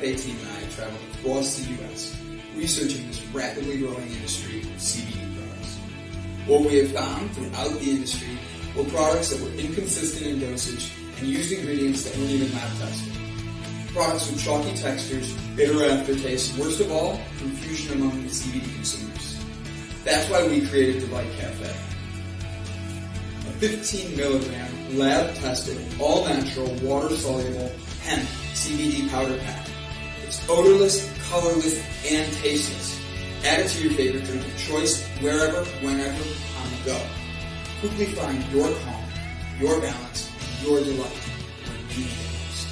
cafe team and I traveled across the U.S. researching this rapidly growing industry of CBD products. What we have found throughout the industry were products that were inconsistent in dosage and used ingredients that weren't even lab tested. Products with chalky textures, bitter aftertaste, and worst of all, confusion among the CBD consumers. That's why we created Delight Cafe. A 15 milligram, lab-tested, all-natural, water-soluble hemp CBD powder pack. It's odorless, colorless, and tasteless. Add it to your favorite drink of choice, wherever, whenever, on the go. Quickly find your calm, your balance, your delight when you need it most.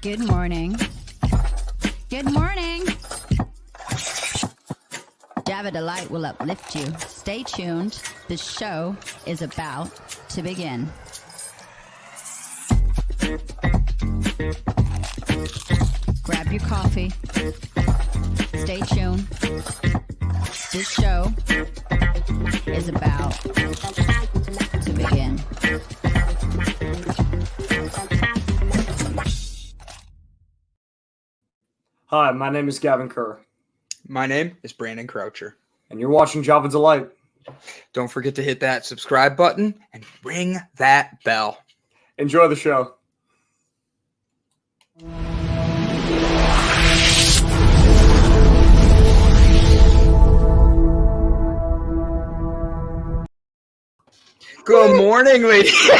Good morning. Good morning. Java Delight will uplift you. Stay tuned. The show is about to begin. Grab your coffee. Stay tuned. This show is about to begin. Hi, my name is Gavin Kerr. My name is Brandon Croucher. And you're watching Java Delight. Don't forget to hit that subscribe button and ring that bell. Enjoy the show. Good morning, ladies.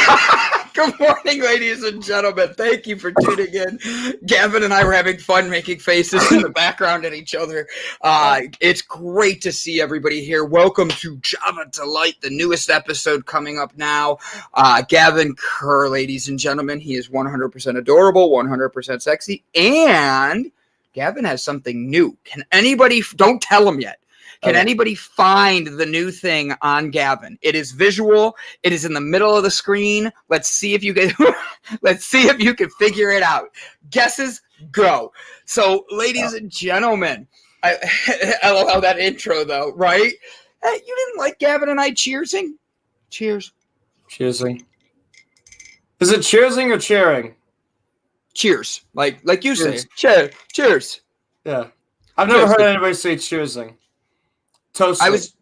Good morning, ladies and gentlemen. Thank you for tuning in. Gavin and I were having fun making faces in the background at each other. It's great to see everybody here. Welcome to Java Delight, the newest episode coming up now. Gavin Kerr, ladies and gentlemen. He is 100% adorable, 100% sexy, and Gavin has something new. Can anybody, don't tell him yet. Can anybody find the new thing on Gavin? It is visual. It is in the middle of the screen. Let's see if you can. Let's see if you can figure it out. Guesses, go. So, ladies and gentlemen, I love how that intro though, right? Hey, you didn't like Gavin and I cheersing? Cheers. Cheersing. Is it cheersing or cheering? Cheers, like you Cheers. say. Cheers. Cheers. Yeah, I've never heard anybody say cheersing. Toasting. I was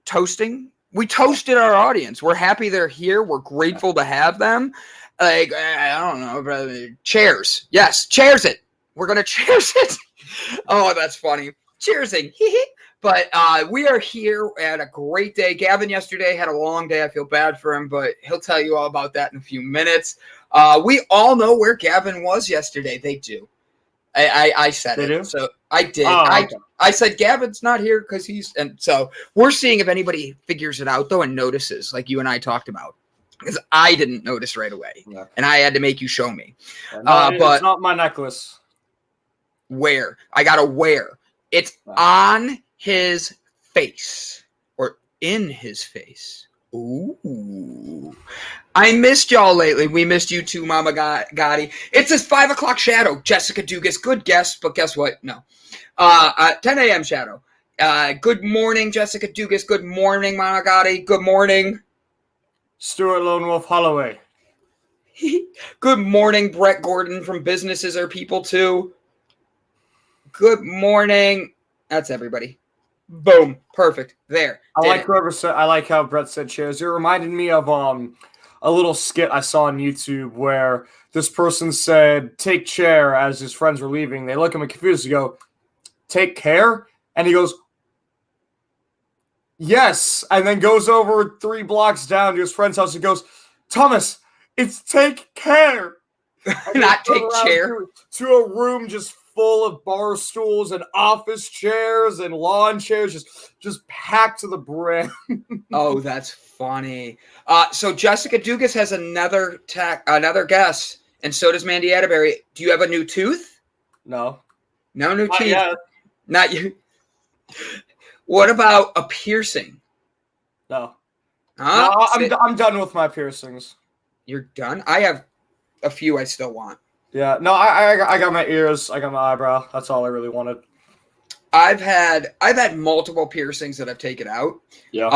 toasting. We toasted our audience. We're happy they're here. We're grateful to have them. Like, I don't know, brother. Cheers. Yes, cheers it. We're going to cheers it. Oh, that's funny. Cheersing. But we are here at a great day. Gavin yesterday had a long day. I feel bad for him, but he'll tell you all about that in a few minutes. We all know where Gavin was yesterday. They do. I said they it. Do? So I did. Oh, okay. I said Gavin's not here because he's, and so we're seeing if anybody figures it out though and notices, like you and I talked about, because I didn't notice right away, and I had to make you show me. No, but it's not my necklace. where I gotta wear it's on his face or in his face. Ooh. I missed y'all lately. We missed you too, Mama Gotti. It's his 5 o'clock shadow, Jessica Dugas. Good guess, but guess what? No. 10 a.m. shadow. Good morning, Jessica Dugas. Good morning, Mama Gotti. Good morning. Stuart Lone Wolf Holloway. Good morning, Brett Gordon from Businesses Are People Too. Good morning. That's everybody. Boom. Perfect. There. I like how Brett said cheers. It reminded me of a little skit I saw on YouTube where this person said, "Take chair," as his friends were leaving. They look at him confused and go, "Take care?" And he goes, "Yes." And then goes over 3 blocks down to his friend's house and goes, "Thomas, it's take care." Not take chair. To a room just full of bar stools and office chairs and lawn chairs, just packed to the brim. Oh, that's funny. So Jessica Dugas has another guess, and so does Mandy Atterbury. Do you have a new tooth? No. No new Not teeth. yet. Not you. What about a piercing? No. Huh? No, I'm done with my piercings. You're done? I have a few I still want. Yeah. No, I got my ears. I got my eyebrow. That's all I really wanted. I've had multiple piercings that I've taken out. Yeah.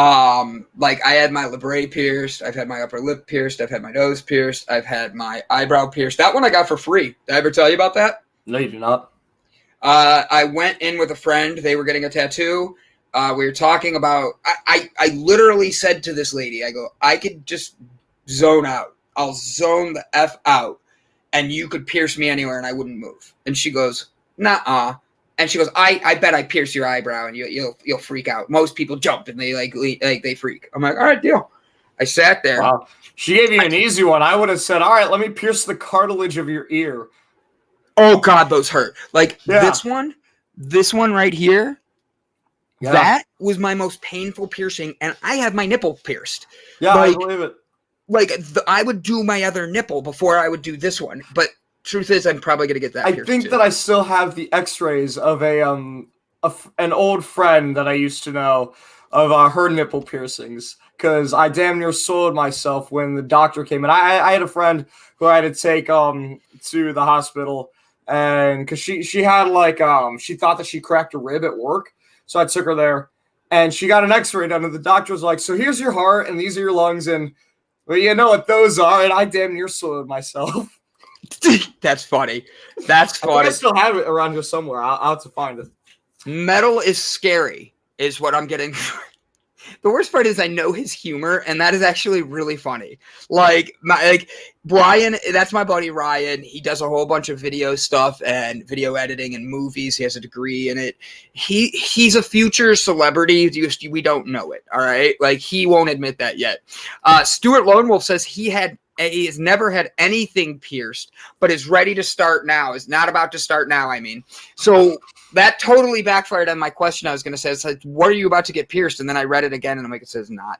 Like I had my labret pierced, I've had my upper lip pierced, I've had my nose pierced, I've had my eyebrow pierced. That one I got for free. Did I ever tell you about that? No, you do not. I went in with a friend. They were getting a tattoo. We were talking about. I literally said to this lady, I go, I could just zone out. I'll zone the F out, and you could pierce me anywhere, and I wouldn't move. And she goes, nah. And she goes, I bet I pierce your eyebrow and you'll freak out. Most people jump and they like they freak. I'm like, all right, deal. I sat there. Wow. She gave you an easy one. I would have said, all right, let me pierce the cartilage of your ear. Oh God, those hurt. Like Yeah. this one right here. Yeah. That was my most painful piercing, and I have my nipple pierced. Yeah, Like- I believe it. Like I would do my other nipple before I would do this one, but truth is, I'm probably gonna get that. I pierced think too. that I still have the X-rays of an old friend that I used to know of her nipple piercings, because I damn near soiled myself when the doctor came in. I had a friend who I had to take to the hospital, and because she had like she thought that she cracked a rib at work, so I took her there, and she got an X-ray done, and the doctor was like, "So here's your heart, and these are your lungs, and well, you know what those are," and I damn near soiled myself. That's funny. That's I think funny. I still have it around here somewhere. I'll have to find it. Metal is scary, is what I'm getting. The worst part is I know his humor, and that is actually really funny. Like Brian, that's my buddy Ryan. He does a whole bunch of video stuff and video editing and movies. He has a degree in it. He's a future celebrity. We don't know it. All right, like he won't admit that yet. Stuart Lone Wolf says he has never had anything pierced, but is ready to start now. Is not about to start now, I mean. So that totally backfired on my question I was going to say. It's like, what are you about to get pierced? And then I read it again, and I'm like, it says not.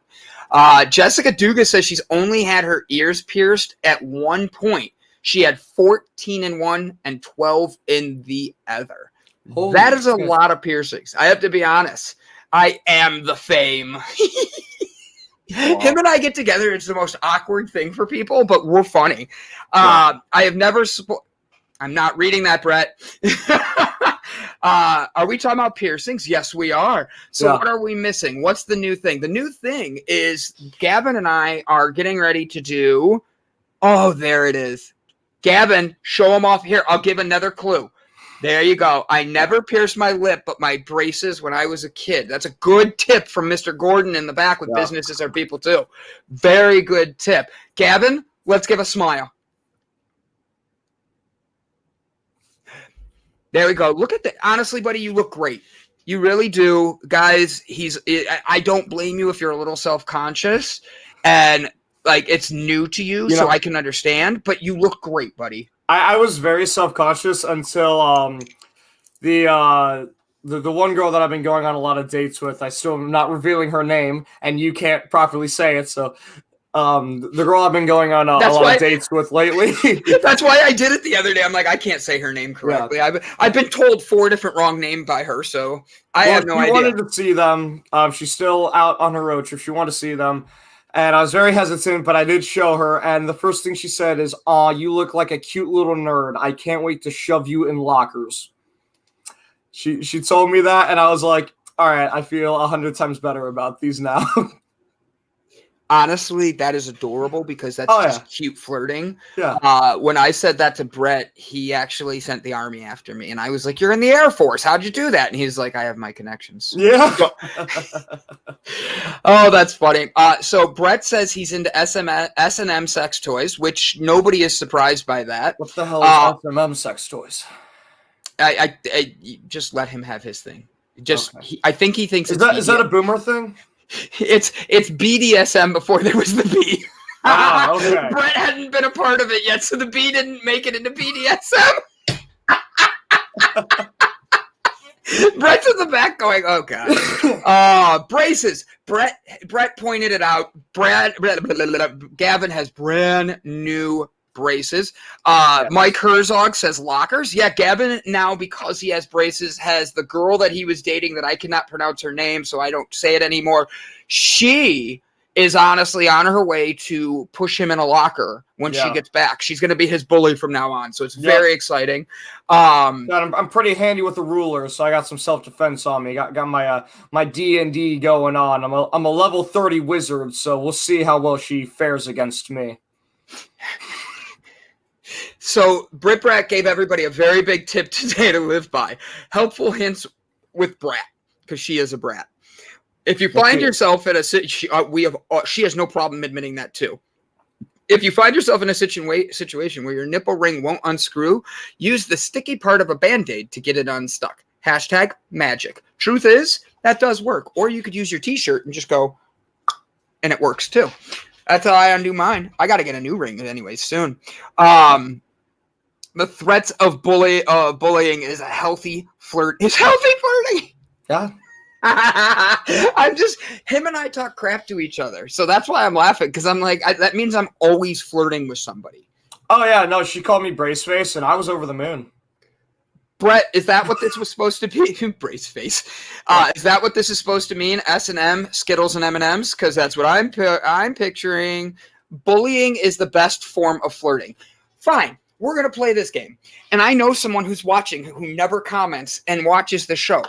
Jessica Dugas says she's only had her ears pierced at one point. She had 14 in one and 12 in the other. Holy That is a shit. lot of piercings. I have to be honest. I am the fame. Him and I get together. It's the most awkward thing for people, but we're funny. I have never. I'm not reading that, Brett. Are we talking about piercings? Yes, we are. So Yeah. what are we missing? What's the new thing? The new thing is Gavin and I are getting ready to do. Oh, there it is. Gavin, show them off here. I'll give another clue. There you go. I never pierced my lip, but my braces when I was a kid. That's a good tip from Mr. Gordon in the back with businesses are people too. Very good tip. Gavin, let's give a smile. There we go. Look at that. Honestly, buddy, you look great. You really do. Guys, I don't blame you if you're a little self-conscious and like it's new to you, so I can understand, but you look great, buddy. I was very self-conscious until the one girl that I've been going on a lot of dates with. I still am not revealing her name, and you can't properly say it. So the girl I've been going on a lot of dates with lately. That's why I did it the other day. I'm like, I can't say her name correctly. Yeah. I've been told 4 different wrong names by her, so I have no idea. She wanted to see them. She's still out on her road trip. She wanted to see them. And I was very hesitant, but I did show her. And the first thing she said is, "Aw, you look like a cute little nerd. I can't wait to shove you in lockers." She told me that, and I was like, all right, I feel 100 times better about these now. Honestly, that is adorable because that's just cute flirting. Yeah. When I said that to Brett, he actually sent the army after me. And I was like, "You're in the Air Force. How'd you do that?" And he's like, "I have my connections." Yeah. Oh, that's funny. So Brett says he's into S&M sex toys, which nobody is surprised by that. What the hell is S&M sex toys? I just let him have his thing. I think he thinks is that a boomer thing? It's BDSM before there was the B. Okay. Brett hadn't been a part of it yet, so the B didn't make it into BDSM. Brett's in the back going, "Oh God." Braces. Brett pointed it out. Gavin has brand new braces. Mike Herzog says lockers. Yeah, Gavin now, because he has braces, has the girl that he was dating that I cannot pronounce her name, so I don't say it anymore. She is honestly on her way to push him in a locker when she gets back. She's going to be his bully from now on, so it's very exciting. I'm pretty handy with the ruler, so I got some self-defense on me. Got my D&D going on. I'm a level 30 wizard, so we'll see how well she fares against me. So Brit Brat gave everybody a very big tip today to live by. Helpful hints with Brat, because she is a brat. If you find yourself in a she has no problem admitting that too. If you find yourself in a situation where your nipple ring won't unscrew, use the sticky part of a Band-Aid to get it unstuck. #magic. Truth is, that does work. Or you could use your t-shirt and just go, and it works too. That's how I undo mine. I got to get a new ring anyway soon. The threats of bullying is a healthy flirt. Is healthy flirting. Yeah. Him and I talk crap to each other. So that's why I'm laughing, because I'm like, that means I'm always flirting with somebody. Oh, yeah. No, she called me brace face, and I was over the moon. Brett, is that what this was supposed to be? Brace face. Is that what this is supposed to mean? S&M, Skittles and M&Ms? Because that's what I'm picturing. Bullying is the best form of flirting. Fine. We're going to play this game. And I know someone who's watching who never comments and watches the show.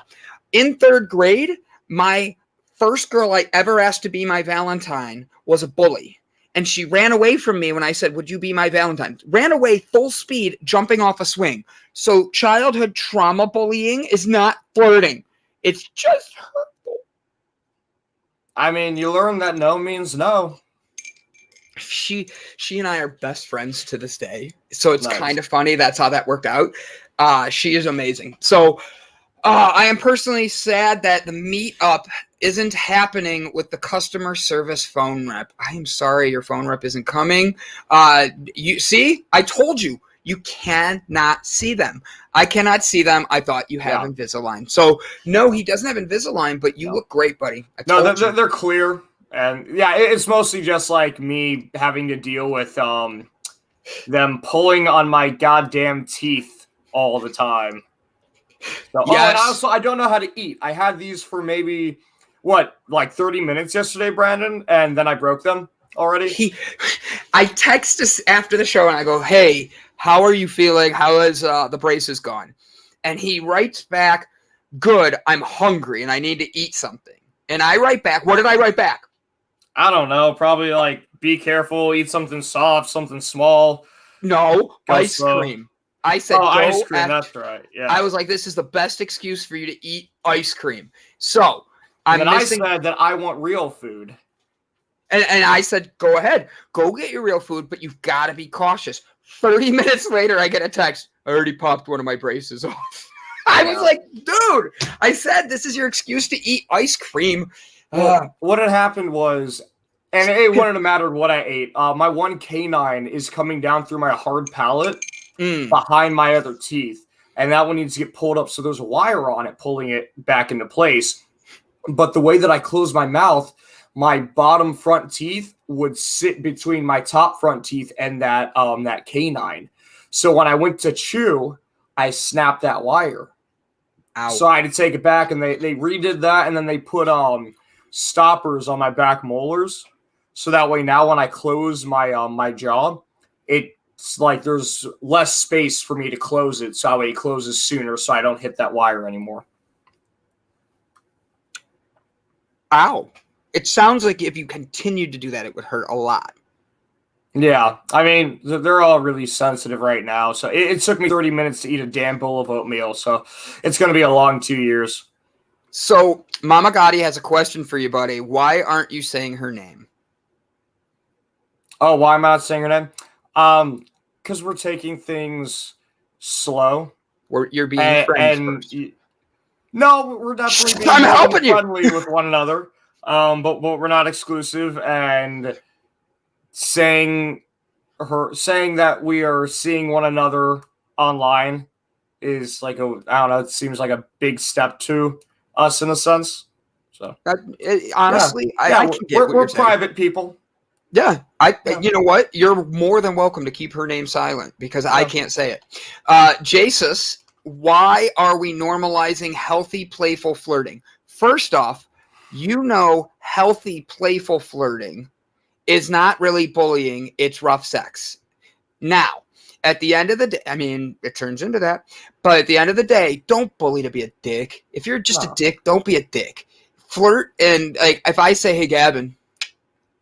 In 3rd grade, my first girl I ever asked to be my Valentine was a bully. And she ran away from me when I said, would you be my Valentine? Ran away full speed, jumping off a swing. So childhood trauma bullying is not flirting. It's just hurtful. I mean, you learn that no means no. She and I are best friends to this day. So it's kind of funny. That's how that worked out. She is amazing. So I am personally sad that the meetup isn't happening with the customer service phone rep. I am sorry your phone rep isn't coming. You see, I told you, you cannot see them. I cannot see them. I thought you have Invisalign. So no, he doesn't have Invisalign, but you look great, buddy. They're clear. And yeah, it's mostly just like me having to deal with them pulling on my goddamn teeth all the time. So, yes. And also, I don't know how to eat. I had these for maybe, 30 minutes yesterday, Brandon, and then I broke them already. I text us after the show, and I go, hey, how are you feeling? How is the braces gone? And he writes back, good, I'm hungry, and I need to eat something. And I write back, what did I write back? I don't know. Probably be careful, eat something soft, something small. No, ice cream. I said, ice cream. That's right. Yeah. I was like, this is the best excuse for you to eat ice cream. So I said that I want real food. And I said, go ahead, go get your real food, but you've got to be cautious. 30 minutes later, I get a text. I already popped one of my braces off. I was like, dude, I said, this is your excuse to eat ice cream. What had happened was, and it wouldn't have mattered what I ate. My one canine is coming down through my hard palate behind my other teeth. And that one needs to get pulled up. So there's a wire on it, pulling it back into place. But the way that I close my mouth, my bottom front teeth would sit between my top front teeth and that canine. So when I went to chew, I snapped that wire. Ow. So I had to take it back, and they redid that, and then they put stoppers on my back molars. So that way now when I close my my jaw, it's like there's less space for me to close it, so that way it closes sooner so I don't hit that wire anymore. Ow. It sounds like if you continued to do that, it would hurt a lot. Yeah. I mean, they're all really sensitive right now. So it took me 30 minutes to eat a damn bowl of oatmeal. So it's going to be a long 2 years. So Mama Gotti has a question for you, buddy. Why aren't you saying her name? Oh, why am I not saying her name? Because we're taking things slow. You're being friends first. No, we're definitely being I'm helping friendly with one another. But we're not exclusive, and saying that we are seeing one another online is like it seems like a big step to us in a sense. So honestly, I can get what we're you're saying. Private people. Yeah, you know what? You're more than welcome to keep her name silent because I can't say it. Jasus, why are we normalizing healthy, playful flirting? First off, healthy, playful flirting is not really bullying. It's rough sex. Now, at the end of the day, I mean, it turns into that. But at the end of the day, don't bully to be a dick. If you're just a dick, don't be a dick. Flirt, and like if I say, hey, Gavin,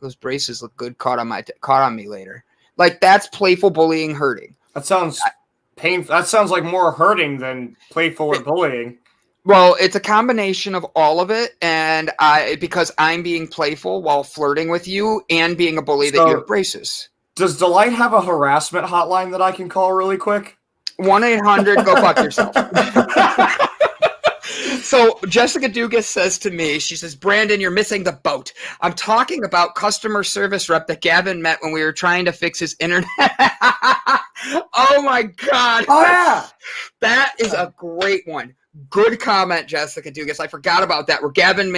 those braces look good, caught on me later. Like, that's playful bullying, hurting. That sounds painful. That sounds like more hurting than playful or bullying. Well, it's a combination of all of it, and because I'm being playful while flirting with you and being a bully that you have braces. Does Delight have a harassment hotline that I can call really quick? 1-800, go fuck yourself. So Jessica Dugas says to me, she says, Brandon, you're missing the boat. I'm talking about customer service rep that Gavin met when we were trying to fix his internet. Oh, my God. Oh, yeah. That is a great one. Good comment, Jessica Dugas. I forgot about that, where Gavin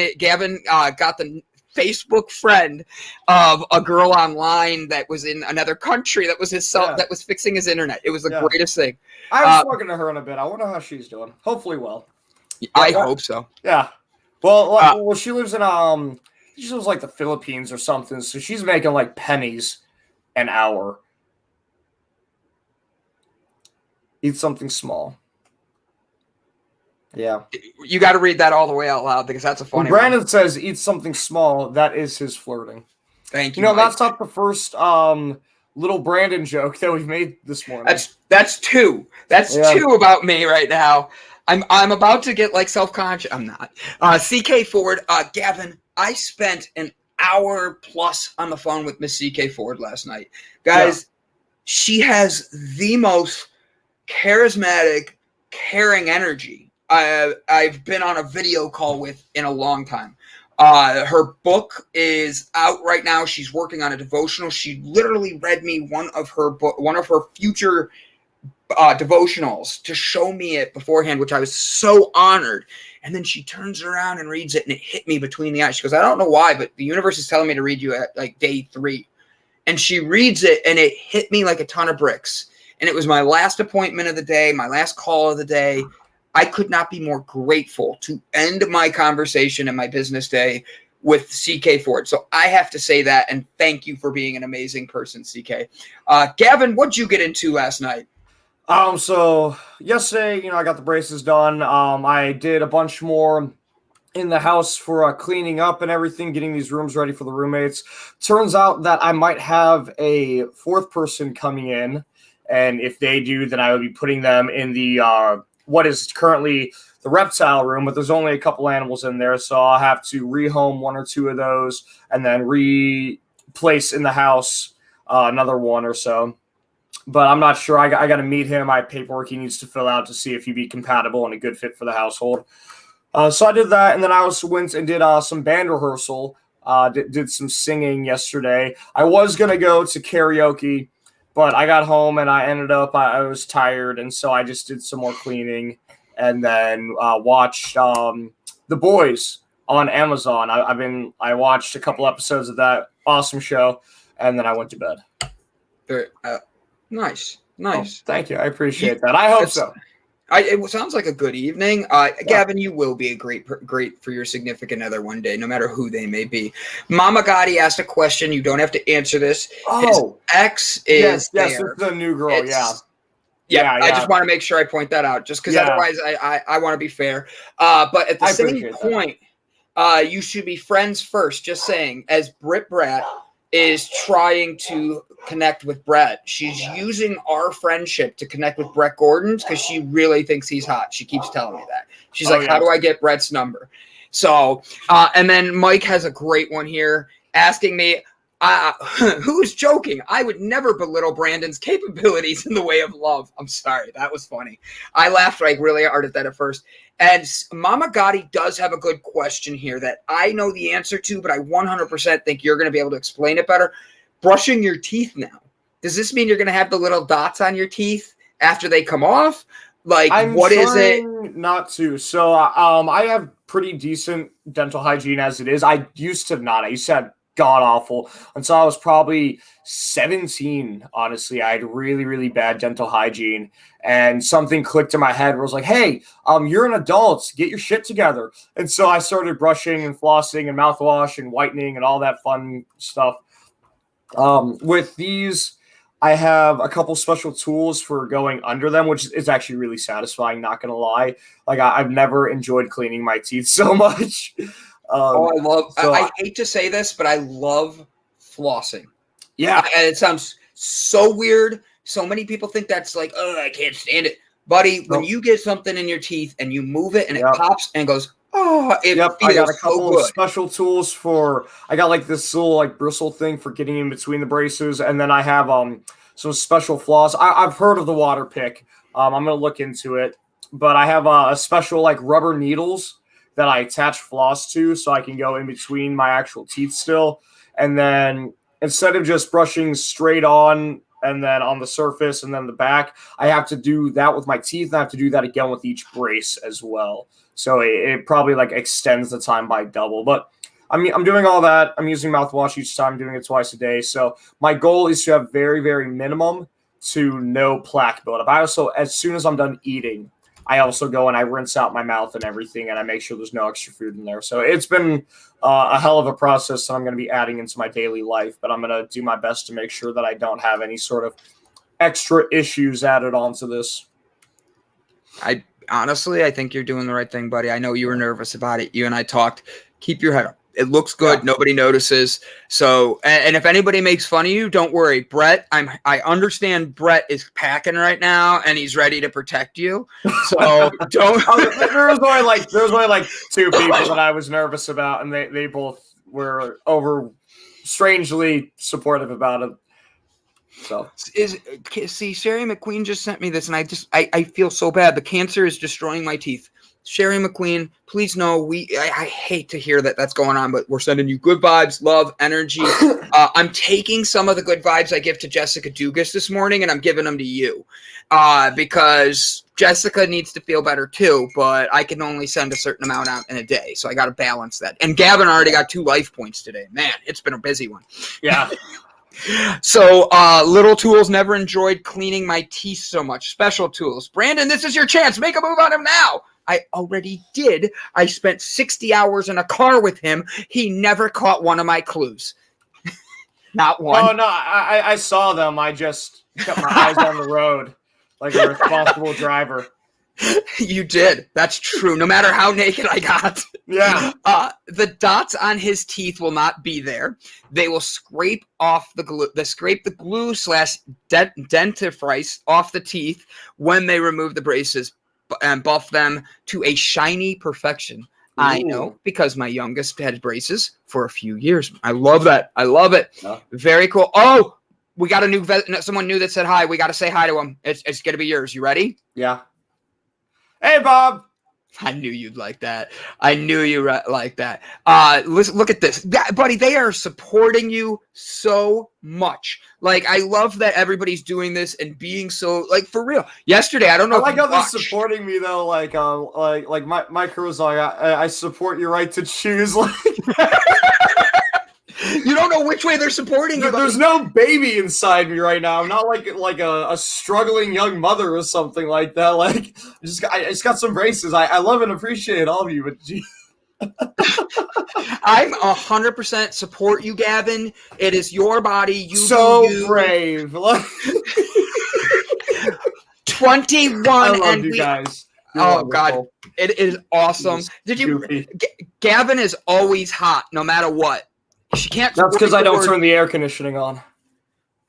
got the Facebook friend of a girl online that was in another country that was that was fixing his internet. It was the greatest thing. I was talking to her in a bit. I wonder how she's doing. Hopefully well. I hope so. Yeah. Well, she lives in she lives like the Philippines or something, so she's making like pennies an hour. Eat something small. Yeah. You got to read that all the way out loud because that's a funny when Brandon says eat something small, that is his flirting. Thank you. You know, Mike. That's not the first little Brandon joke that we've made this morning. That's two. That's two about me right now. I'm about to get like self-conscious. I'm not. CK Ford, Gavin, I spent an hour plus on the phone with Miss CK Ford last night. Guys, she has the most charismatic, caring energy I've been on a video call with in a long time. Her book is out right now. She's working on a devotional. She literally read me one of her future devotionals to show me it beforehand, which I was so honored. And then she turns around and reads it, and it hit me between the eyes. She goes, I don't know why, but the universe is telling me to read you at like day 3. And she reads it, and it hit me like a ton of bricks. And it was my last appointment of the day, my last call of the day. I could not be more grateful to end my conversation and my business day with CK Ford. So I have to say that, and thank you for being an amazing person, CK. Gavin, what'd you get into last night? So yesterday, I got the braces done. I did a bunch more in the house for cleaning up and everything, getting these rooms ready for the roommates. Turns out that I might have a 4th person coming in, and if they do, then I would be putting them in the what is currently the reptile room, but there's only a couple animals in there, so I'll have to rehome 1 or 2 of those and then replace in the house another 1 or so. But I'm not sure. I got to meet him. I have paperwork he needs to fill out to see if he'd be compatible and a good fit for the household. So I did that, and then I also went and did some band rehearsal. Did some singing yesterday. I was going to go to karaoke, but I got home and I ended up, I was tired, and so I just did some more cleaning and then watched The Boys on Amazon. I watched a couple episodes of that awesome show, and then I went to bed. Nice. Oh, thank you. I appreciate that. I hope so. It sounds like a good evening. Gavin, you will be a great for your significant other one day, no matter who they may be. Mama Gotti asked a question. You don't have to answer this. His ex is yes, it's the new girl. Yeah. I just want to make sure I point that out, just because otherwise I want to be fair. But at the same point, you should be friends first. Just saying, as Britt Bratt is trying to connect with Brett. She's using our friendship to connect with Brett Gordon because she really thinks he's hot. She keeps telling me that. She's how do I get Brett's number? So, and then Mike has a great one here asking me, who's joking? I would never belittle Brandon's capabilities in the way of love. I'm sorry. That was funny. I laughed like really hard at that at first. And Mama Gotti does have a good question here that I know the answer to, but I 100% think you're going to be able to explain it better. Brushing your teeth now. Does this mean you're going to have the little dots on your teeth after they come off? Like, what is it? Not to. So I have pretty decent dental hygiene as it is. I used to not. I used to have god awful. Until I was probably 17, honestly. I had really, really bad dental hygiene, and something clicked in my head where I was like, hey, you're an adult, get your shit together. And so I started brushing and flossing and mouthwash and whitening and all that fun stuff. With these, I have a couple special tools for going under them, which is actually really satisfying, not gonna lie. Like, I've never enjoyed cleaning my teeth so much. I hate to say this, but I love flossing. Yeah. And it sounds so weird. So many people think that's like, oh, I can't stand it. Buddy, when you get something in your teeth and you move it and it pops and goes, oh, it feels I got a couple so of special tools for, I got like this little like bristle thing for getting in between the braces. And then I have some special floss. I've heard of the water pick. I'm going to look into it. But I have a special like rubber needles that I attach floss to so I can go in between my actual teeth still. And then instead of just brushing straight on and then on the surface and then the back, I have to do that with my teeth. And I have to do that again with each brace as well. So it probably like extends the time by double. But I mean, I'm doing all that. I'm using mouthwash each time, doing it twice a day. So my goal is to have very, very minimum to no plaque buildup. I also, as soon as I'm done eating, I also go and I rinse out my mouth and everything, and I make sure there's no extra food in there. So it's been a hell of a process that I'm going to be adding into my daily life, but I'm going to do my best to make sure that I don't have any sort of extra issues added onto this. Honestly, I think you're doing the right thing, buddy. I know you were nervous about it. You and I talked. Keep your head up. It looks good. Yeah. Nobody notices. So, and if anybody makes fun of you, don't worry. Brett, I understand Brett is packing right now and he's ready to protect you. So don't. There was only like two people that I was nervous about, and they both were strangely supportive about it. So see, Sherry McQueen just sent me this, and I feel so bad. The cancer is destroying my teeth. Sherry McQueen, please know I hate to hear that that's going on, but we're sending you good vibes, love, energy. I'm taking some of the good vibes I give to Jessica Dugas this morning, and I'm giving them to you because Jessica needs to feel better too, but I can only send a certain amount out in a day, so I got to balance that. And Gavin already got 2 life points today. Man, it's been a busy one. Yeah. So, little tools, never enjoyed cleaning my teeth so much. Special tools. Brandon, this is your chance. Make a move on him now. I already did. I spent 60 hours in a car with him. He never caught one of my clues. Not one. Oh, no, I saw them. I just kept my eyes on the road like a responsible driver. You did. That's true. No matter how naked I got. Yeah. The dots on his teeth will not be there. They will scrape off the glue. They scrape the glue / dentifrice off the teeth when they remove the braces and buff them to a shiny perfection. Ooh. I know, because my youngest had braces for a few years. I love that. I love it. Yeah. Very cool. Oh, we got someone new that said hi. We got to say hi to him. It's going to be yours. You ready? Yeah. Hey, Bob. I knew you'd like that. I knew you like that. Listen, look at this. Buddy, they are supporting you so much. Like, I love that everybody's doing this and being so, like, for real. Yesterday, I don't know. I like how they're supporting me, though. Like my crew was like, I support your right to choose. Like, you don't know which way they're supporting you. There's no baby inside me right now. I'm not like a struggling young mother or something like that. Like, I just got some braces. I love and appreciate all of you, but gee. I'm 100% support you, Gavin. It is your body. You so do you. Brave. 21 I love and you guys. You're wonderful. God, it is awesome. Did you? Gavin is always hot, no matter what. She can't. That's because I don't turn the air conditioning on.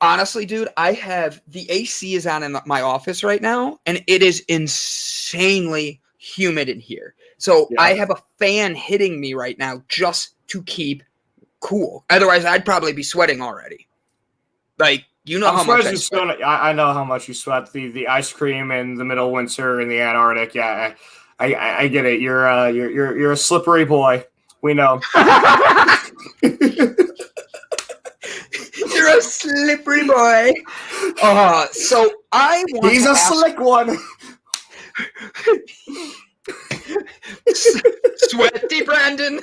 Honestly, dude, I have the AC is on in my office right now, and it is insanely humid in here. So yeah. I have a fan hitting me right now just to keep cool. Otherwise, I'd probably be sweating already. Like, you know how much I sweat. I know how much you sweat. The ice cream in the middle of winter in the Antarctic. Yeah, I get it. You're a slippery boy. We know. You're a slippery boy. So I want He's a slick one. Sweaty Brandon.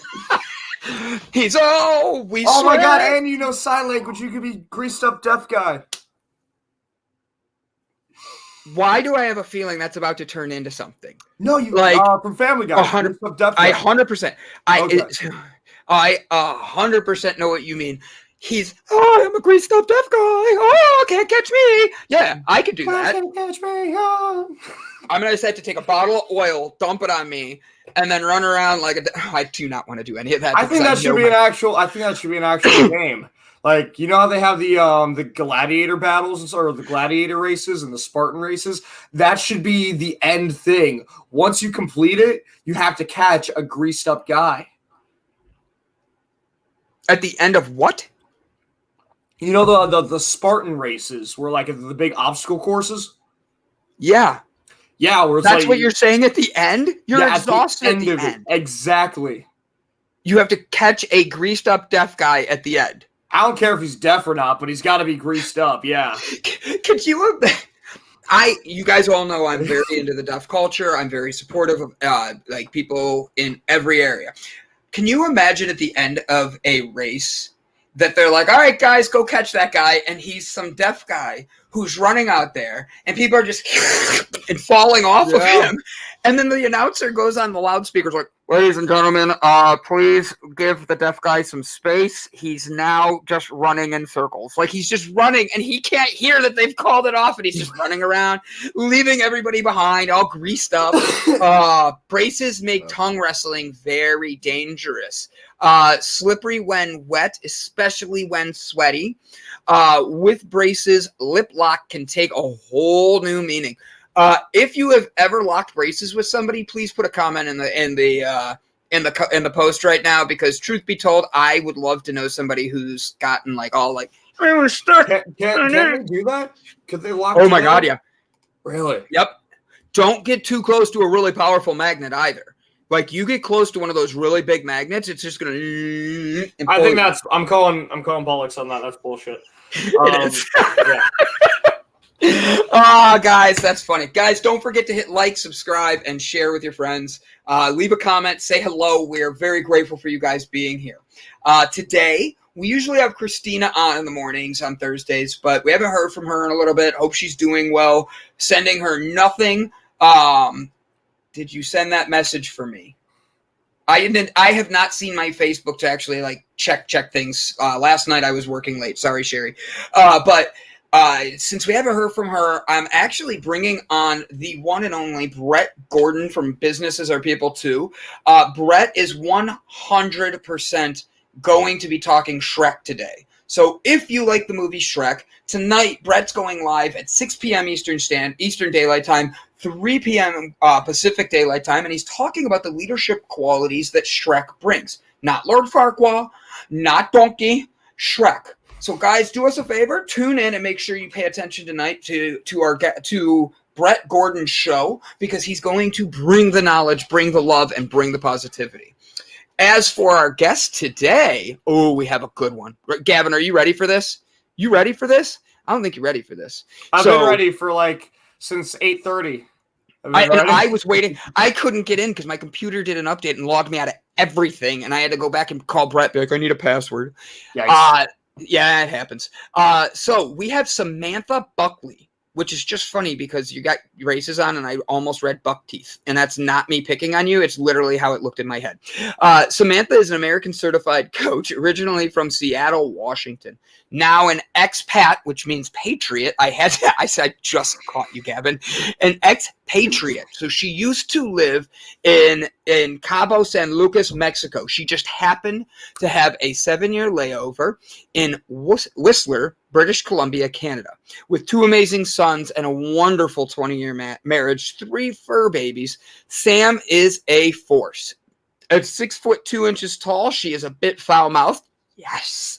He's we Oh swear. my god, and you know sign language, you could be greased up deaf guy. Why do I have a feeling that's about to turn into something? No, you like from Family Guy. 100%. I 100%. I 100% know what you mean. He's I'm a greased up deaf guy. Oh, can't catch me. Yeah, I could do that. Can't catch me. Oh. I'm gonna just have to take a bottle of oil, dump it on me, and then run around like I do not want to do any of that. I think that should be an actual. I think that should be an actual game. Like, you know how they have the gladiator battles or the gladiator races and the Spartan races? That should be the end thing. Once you complete it, you have to catch a greased up guy. At the end of what? You know the Spartan races were like the big obstacle courses? Yeah. Yeah, where it's that's like, what you're saying at the end? You're exhausted at the end. Exactly. You have to catch a greased up deaf guy at the end. I don't care if he's deaf or not, but he's got to be greased up. Yeah. Could you? You guys all know I'm very into the deaf culture. I'm very supportive of like people in every area. Can you imagine at the end of a race that they're like, all right, guys, go catch that guy, and he's some deaf guy who's running out there, and people are just and falling off of him, and then the announcer goes on the loudspeakers like, ladies and gentlemen, please give the deaf guy some space. He's now just running in circles. Like, he's just running, and he can't hear that they've called it off, and he's just running around, leaving everybody behind, all greased up. Braces make tongue wrestling very dangerous. Slippery when wet, especially when sweaty. With braces, lip lock can take a whole new meaning. If you have ever locked braces with somebody, please put a comment in the post right now, because truth be told, I would love to know somebody who's gotten like all like, I was stuck. Can they do that? Could they lock? Oh my god, yeah. Really? Yep. Don't get too close to a really powerful magnet either. Like, you get close to one of those really big magnets, it's just gonna. I think that's. I'm calling bollocks on that. That's bullshit. It is. Guys, that's funny. Guys, don't forget to hit like, subscribe, and share with your friends. Leave a comment, say hello. We are very grateful for you guys being here. Today, we usually have Christina on in the mornings on Thursdays, but we haven't heard from her in a little bit. Hope she's doing well. Sending her nothing. Did you send that message for me? I have not seen my Facebook to actually like check things. Last night I was working late. Sorry, Sherry. But since we haven't heard from her, I'm actually bringing on the one and only Brett Gordon from Businesses Are People Too. Brett is 100% going to be talking Shrek today. So if you like the movie Shrek, tonight Brett's going live at 6 p.m. Eastern Daylight Time, 3 p.m. Pacific Daylight Time, and he's talking about the leadership qualities that Shrek brings. Not Lord Farquaad, not Donkey, Shrek. So guys, do us a favor, tune in and make sure you pay attention tonight to Brett Gordon's show, because he's going to bring the knowledge, bring the love, and bring the positivity. As for our guest today, we have a good one. Gavin, are you ready for this? You ready for this? I don't think you're ready for this. I've been ready for since 8:30. I was waiting. I couldn't get in because my computer did an update and logged me out of everything, and I had to go back and call Brett back. I need a password. Yeah, it happens. So we have Samantha Buckley, which is just funny because you got braces on and I almost read buck teeth. And that's not me picking on you. It's literally how it looked in my head. Samantha is an American certified coach, originally from Seattle, Washington. Now an expat, which means patriot. I just caught you, Gavin. An expatriate. So she used to live in Cabo San Lucas, Mexico. She just happened to have a 7-year layover in Whistler, British Columbia, Canada, with 2 amazing sons and a wonderful 20-year marriage, 3 fur babies. Sam is a force. At 6'2" tall, she is a bit foul-mouthed. Yes.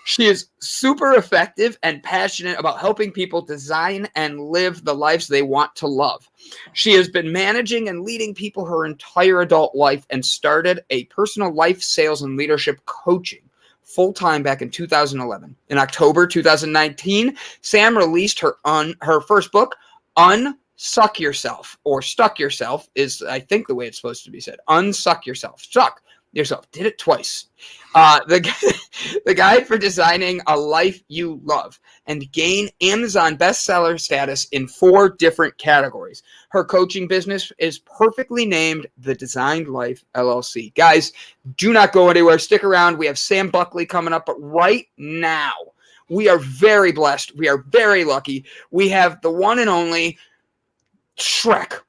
She is super effective and passionate about helping people design and live the lives they want to love. She has been managing and leading people her entire adult life and started a personal life sales and leadership coaching full-time back in 2011. In October 2019, Sam released her first book, Unsuck Yourself, or Stuck Yourself is, I think, the way it's supposed to be said. Unsuck Yourself. Stuck. yourself. Did it twice. The guide for designing a life you love, and gain Amazon bestseller status in 4 different categories. Her coaching business is perfectly named The Designed Life LLC. Guys, do not go anywhere. Stick around. We have Sam Buckley coming up, but right now, we are very blessed. We are very lucky. We have the one and only Shrek.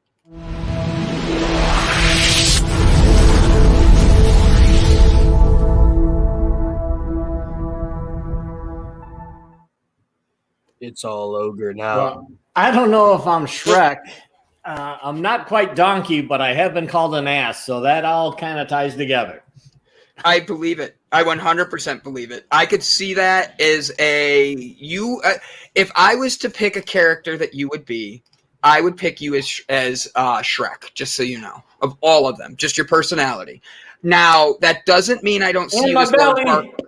It's all ogre now. Well, I don't know if I'm Shrek. I'm not quite donkey, but I have been called an ass, so that all kind of ties together. I believe it. I 100% believe it. I could see that as if I was to pick a character that you would be, I would pick you as Shrek, just so you know, of all of them, just your personality. Now, that doesn't mean I don't see you as Lord Farquaad.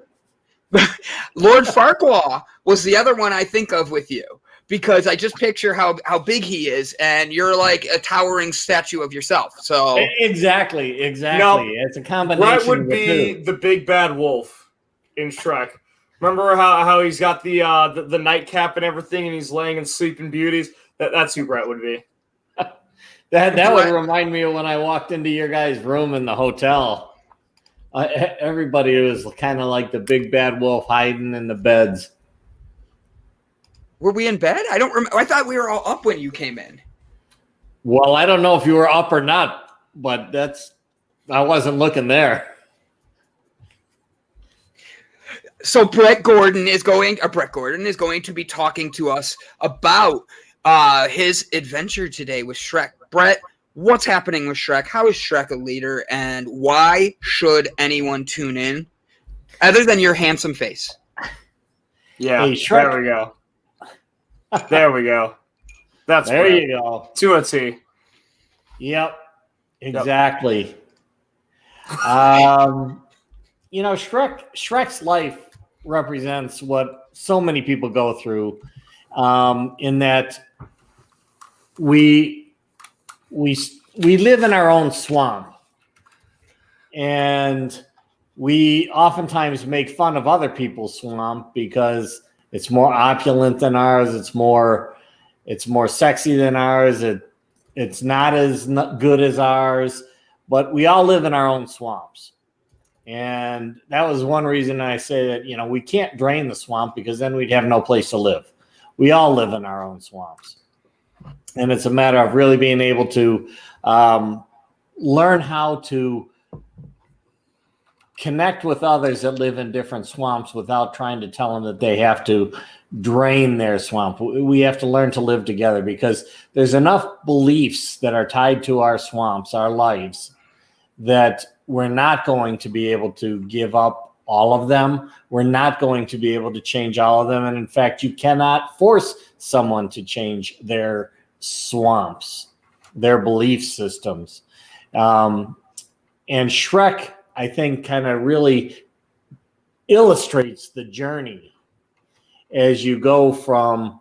Lord Farquaad was the other one I think of with you, because I just picture how big he is, and you're like a towering statue of yourself. So exactly. No, It's a combination. Brett would be the big bad wolf in Shrek. Remember how he's got the nightcap and everything, and he's laying in Sleeping Beauties? That's who Brett would be. That would remind me of when I walked into your guys' room in the hotel. Everybody was kind of like the big bad wolf hiding in the beds. Were we in bed? I don't remember. I thought we were all up when you came in. Well, I don't know if you were up or not, but I wasn't looking there. So Brett Gordon is going to be talking to us about his adventure today with Shrek. Brett, what's happening with Shrek? How is Shrek a leader, and why should anyone tune in other than your handsome face? Yeah, hey, Shrek. There we go. There we go. That's there Brett. you go. To a T. Yep, exactly. Shrek's life represents what so many people go through, in that we live in our own swamp, and we oftentimes make fun of other people's swamp because it's more opulent than ours. It's more sexy than ours. It's not as good as ours, but we all live in our own swamps. And that was one reason I say that, we can't drain the swamp, because then we'd have no place to live. We all live in our own swamps. And it's a matter of really being able to learn how to connect with others that live in different swamps without trying to tell them that they have to drain their swamp. We have to learn to live together, because there's enough beliefs that are tied to our swamps, our lives, that we're not going to be able to give up all of them. We're not going to be able to change all of them. And in fact, you cannot force someone to change their swamps, their belief systems. And Shrek, I think, kind of really illustrates the journey as you go from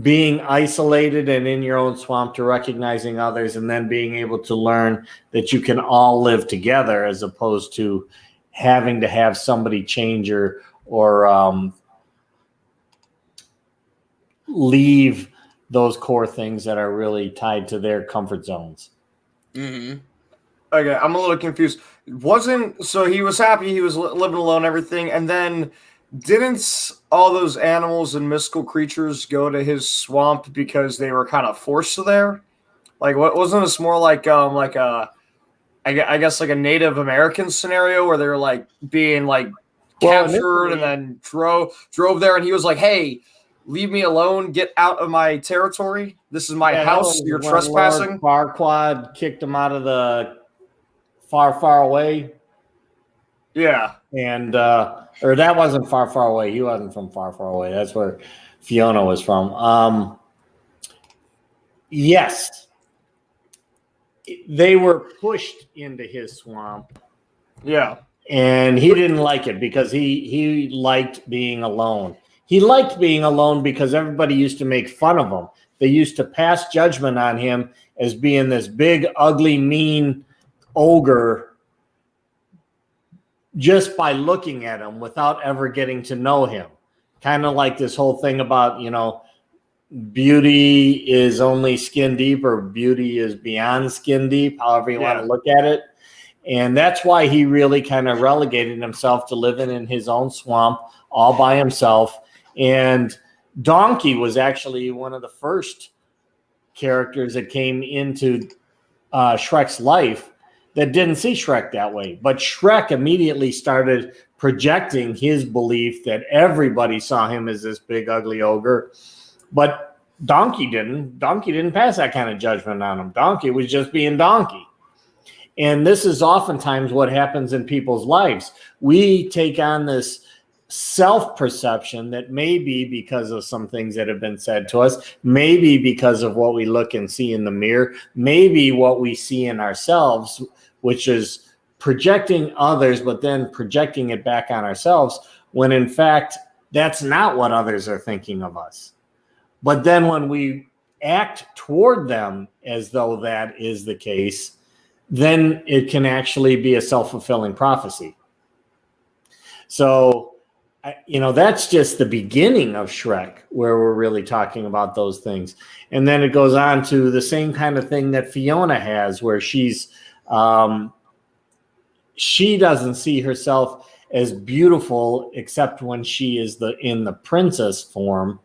being isolated and in your own swamp to recognizing others, and then being able to learn that you can all live together, as opposed to having to have somebody change or leave those core things that are really tied to their comfort zones. Mm-hmm. Okay, I'm a little confused. So he was happy he was living alone and everything, and then didn't all those animals and mystical creatures go to his swamp because they were kind of forced there? Like, what wasn't this more like I guess like a Native American scenario where they were like being like captured and then drove there, and he was like, "Hey, leave me alone, get out of my territory. This is my house. You're trespassing." Lord Farquaad kicked him out of the far away. Yeah. And or that wasn't far away. He wasn't from far away. That's where Fiona was from. Yes. They were pushed into his swamp. Yeah. And he didn't like it because he liked being alone. He liked being alone because everybody used to make fun of him. They used to pass judgment on him as being this big, ugly, mean ogre just by looking at him without ever getting to know him. Kind of like this whole thing about, beauty is only skin deep, or beauty is beyond skin deep, however you want to look at it. And that's why he really kind of relegated himself to living in his own swamp all by himself. And Donkey was actually one of the first characters that came into Shrek's life that didn't see Shrek that way. But Shrek immediately started projecting his belief that everybody saw him as this big, ugly ogre. But Donkey didn't. Donkey didn't pass that kind of judgment on him. Donkey was just being Donkey. And this is oftentimes what happens in people's lives. We take on this self-perception that may be because of some things that have been said to us, maybe because of what we look and see in the mirror, maybe what we see in ourselves, which is projecting others, but then projecting it back on ourselves, when in fact, that's not what others are thinking of us. But then when we act toward them as though that is the case, then it can actually be a self-fulfilling prophecy. So, that's just the beginning of Shrek, where we're really talking about those things. And then it goes on to the same kind of thing that Fiona has, where she doesn't see herself as beautiful except when she is in the princess form,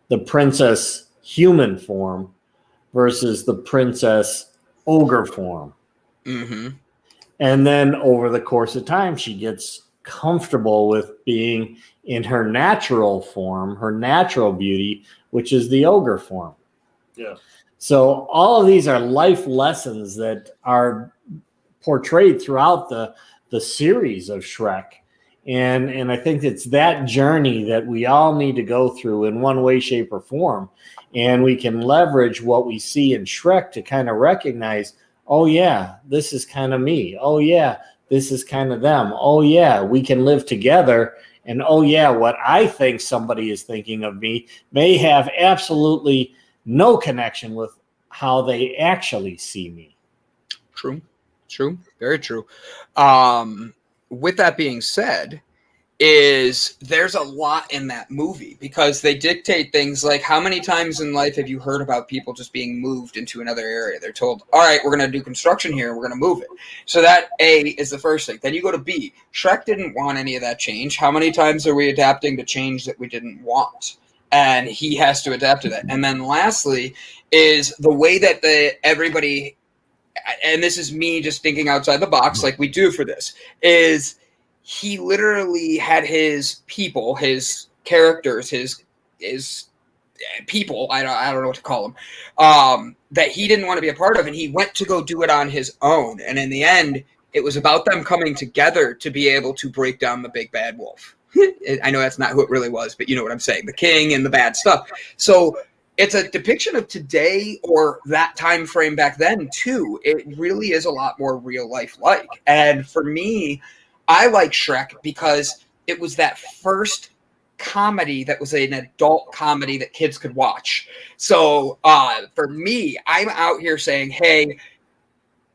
the princess human form, versus the princess ogre form. Mm-hmm. And then over the course of time, she gets comfortable with being in her natural form, her natural beauty, which is the ogre form. Yeah. So all of these are life lessons that are portrayed throughout the series of Shrek. And I think it's that journey that we all need to go through in one way, shape, or form. And we can leverage what we see in Shrek to kind of recognize, oh, yeah, this is kind of me. Oh, yeah, this is kind of them. Oh, yeah, we can live together. And, oh, yeah, what I think somebody is thinking of me may have absolutely no connection with how they actually see me. True. Very true. With that being said, there's a lot in that movie, because they dictate things like, how many times in life have you heard about people just being moved into another area? They're told, all right, we're going to do construction here, we're going to move it. So that A is the first thing. Then you go to B. Shrek didn't want any of that change. How many times are we adapting to change that we didn't want? And he has to adapt to that. And then lastly is the way that everybody, and this is me just thinking outside the box like we do for this, is he literally had his people, his characters, his people, I don't know what to call them, that he didn't want to be a part of, and he went to go do it on his own. And in the end, it was about them coming together to be able to break down the big bad wolf. I know that's not who it really was, but you know what I'm saying, the king and the bad stuff. So it's a depiction of today, or that time frame back then too. It really is a lot more real life like. And for me, I like Shrek because it was that first comedy that was an adult comedy that kids could watch. So for me, I'm out here saying, hey,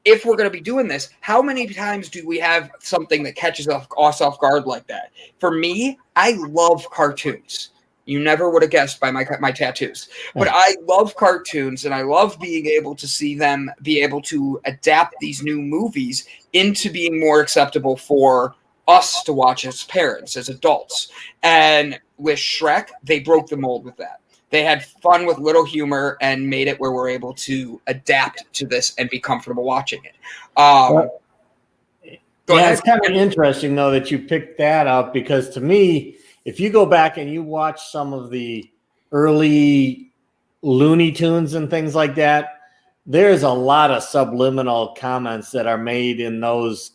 if we're going to be doing this, how many times do we have something that catches us off guard like that? For me, I love cartoons. You never would have guessed by my tattoos. But I love cartoons, and I love being able to see them be able to adapt these new movies into being more acceptable for us to watch as parents, as adults. And with Shrek, they broke the mold with that. They had fun with little humor and made it where we're able to adapt to this and be comfortable watching it. Go ahead. It's kind of interesting, though, that you picked that up, because to me, if you go back and you watch some of the early Looney Tunes and things like that, there's a lot of subliminal comments that are made in those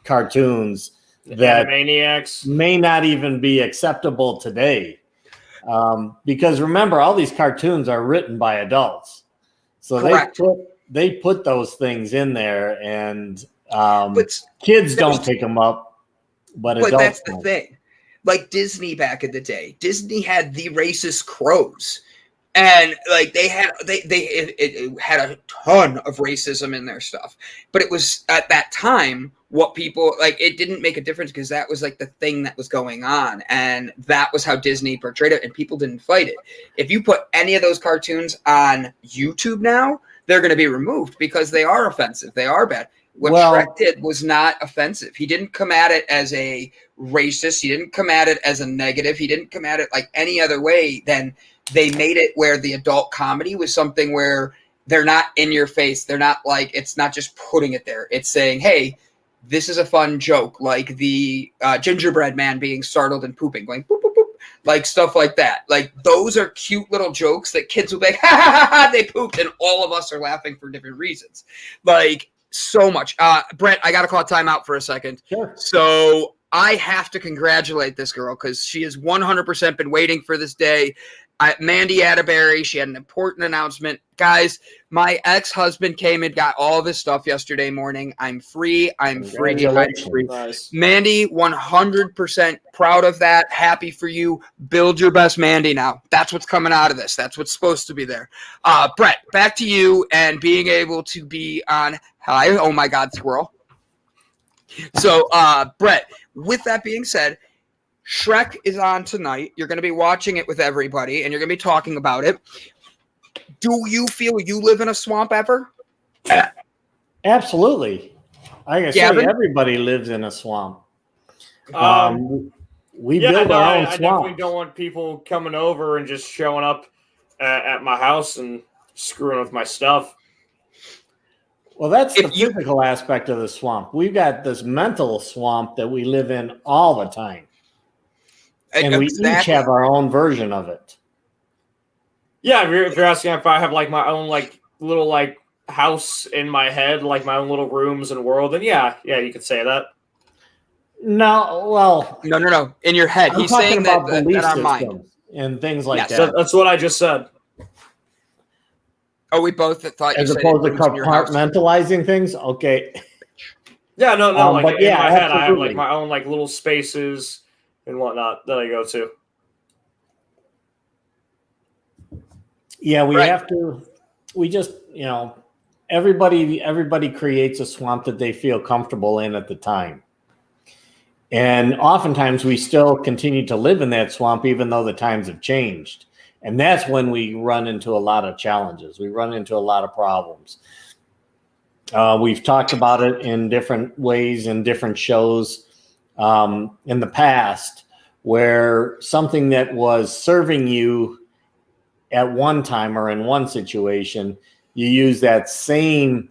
cartoons that Maniacs may not even be acceptable today. Because remember, all these cartoons are written by adults. So they put those things in there, and kids don't pick them up, but adults that's the don't. thing. Like Disney back in the day. Disney had the racist crows. And like they had it had a ton of racism in their stuff, but it was at that time what people like. It didn't make a difference because that was like the thing that was going on, and that was how Disney portrayed it, and people didn't fight it. If you put any of those cartoons on YouTube now, they're going to be removed because they are offensive, they are bad. What Shrek did was not offensive. He didn't come at it as a racist, he didn't come at it as a negative, he didn't come at it like any other way than they made it where the adult comedy was something where they're not in your face. They're not like, it's not just putting it there. It's saying, hey, this is a fun joke. Like the gingerbread man being startled and pooping, going boop, boop, boop, like stuff like that. Like those are cute little jokes that kids will be like, ha, ha, ha, ha, they pooped. And all of us are laughing for different reasons. Like so much. Brett, I got to call timeout for a second. Sure. So I have to congratulate this girl because she has 100% been waiting for this day. Mandy Atterbury, she had an important announcement. Guys, my ex-husband came and got all of his stuff yesterday morning. I'm free. I'm free. Nice. Mandy, 100% proud of that. Happy for you. Build your best Mandy now. That's what's coming out of this. That's what's supposed to be there. Brett, back to you and being able to be on Hi. Oh, my God, squirrel. So, Brett, with that being said, Shrek is on tonight. You're going to be watching it with everybody, and you're going to be talking about it. Do you feel you live in a swamp ever? Absolutely. Like I say, everybody lives in a swamp. We build our own swamp. I definitely don't want people coming over and just showing up at my house and screwing with my stuff. Well, that's the physical aspect of the swamp. We've got this mental swamp that we live in all the time. And we each have our own version of it. Yeah, if you're asking if I have like my own like little like house in my head, like my own little rooms and world, then yeah, you could say that. No, well, no. In your head, he's saying that in our mind and things like that. So that's what I just said. Oh, we both thought as opposed to compartmentalizing things. Okay. Yeah, no. Like but in my head, absolutely. I have like my own like little spaces and whatnot that I go to. Yeah, we have to. We just, everybody creates a swamp that they feel comfortable in at the time, and oftentimes we still continue to live in that swamp even though the times have changed, and that's when we run into a lot of challenges. We run into a lot of problems. We've talked about it in different ways in different shows. In the past, where something that was serving you at one time or in one situation, you use that same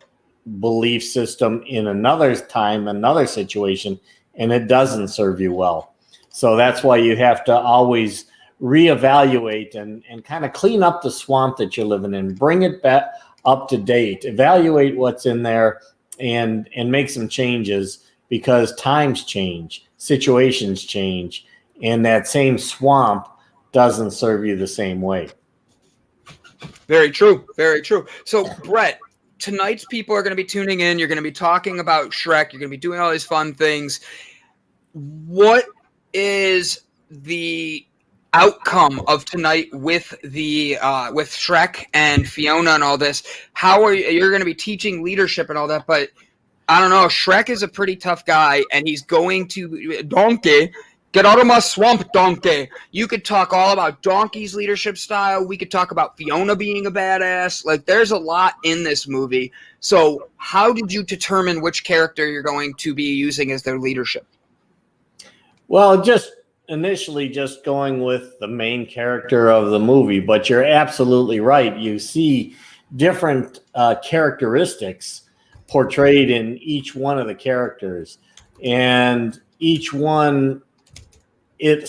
belief system in another time, another situation, and it doesn't serve you well. So that's why you have to always reevaluate and kind of clean up the swamp that you're living in, bring it back up to date, evaluate what's in there and make some changes. Because times change, situations change, and that same swamp doesn't serve you the same way. Very true. Very true. So, Brett, tonight's people are going to be tuning in. You're going to be talking about Shrek. You're going to be doing all these fun things. What is the outcome of tonight with the with Shrek and Fiona and all this? How are you're going to be teaching leadership and all that, but I don't know. Shrek is a pretty tough guy, and he's going to Donkey. Get out of my swamp, Donkey. You could talk all about Donkey's leadership style. We could talk about Fiona being a badass. Like, there's a lot in this movie. So, how did you determine which character you're going to be using as their leadership? Well, just initially, just going with the main character of the movie. But you're absolutely right. You see different characteristics portrayed in each one of the characters, and each one it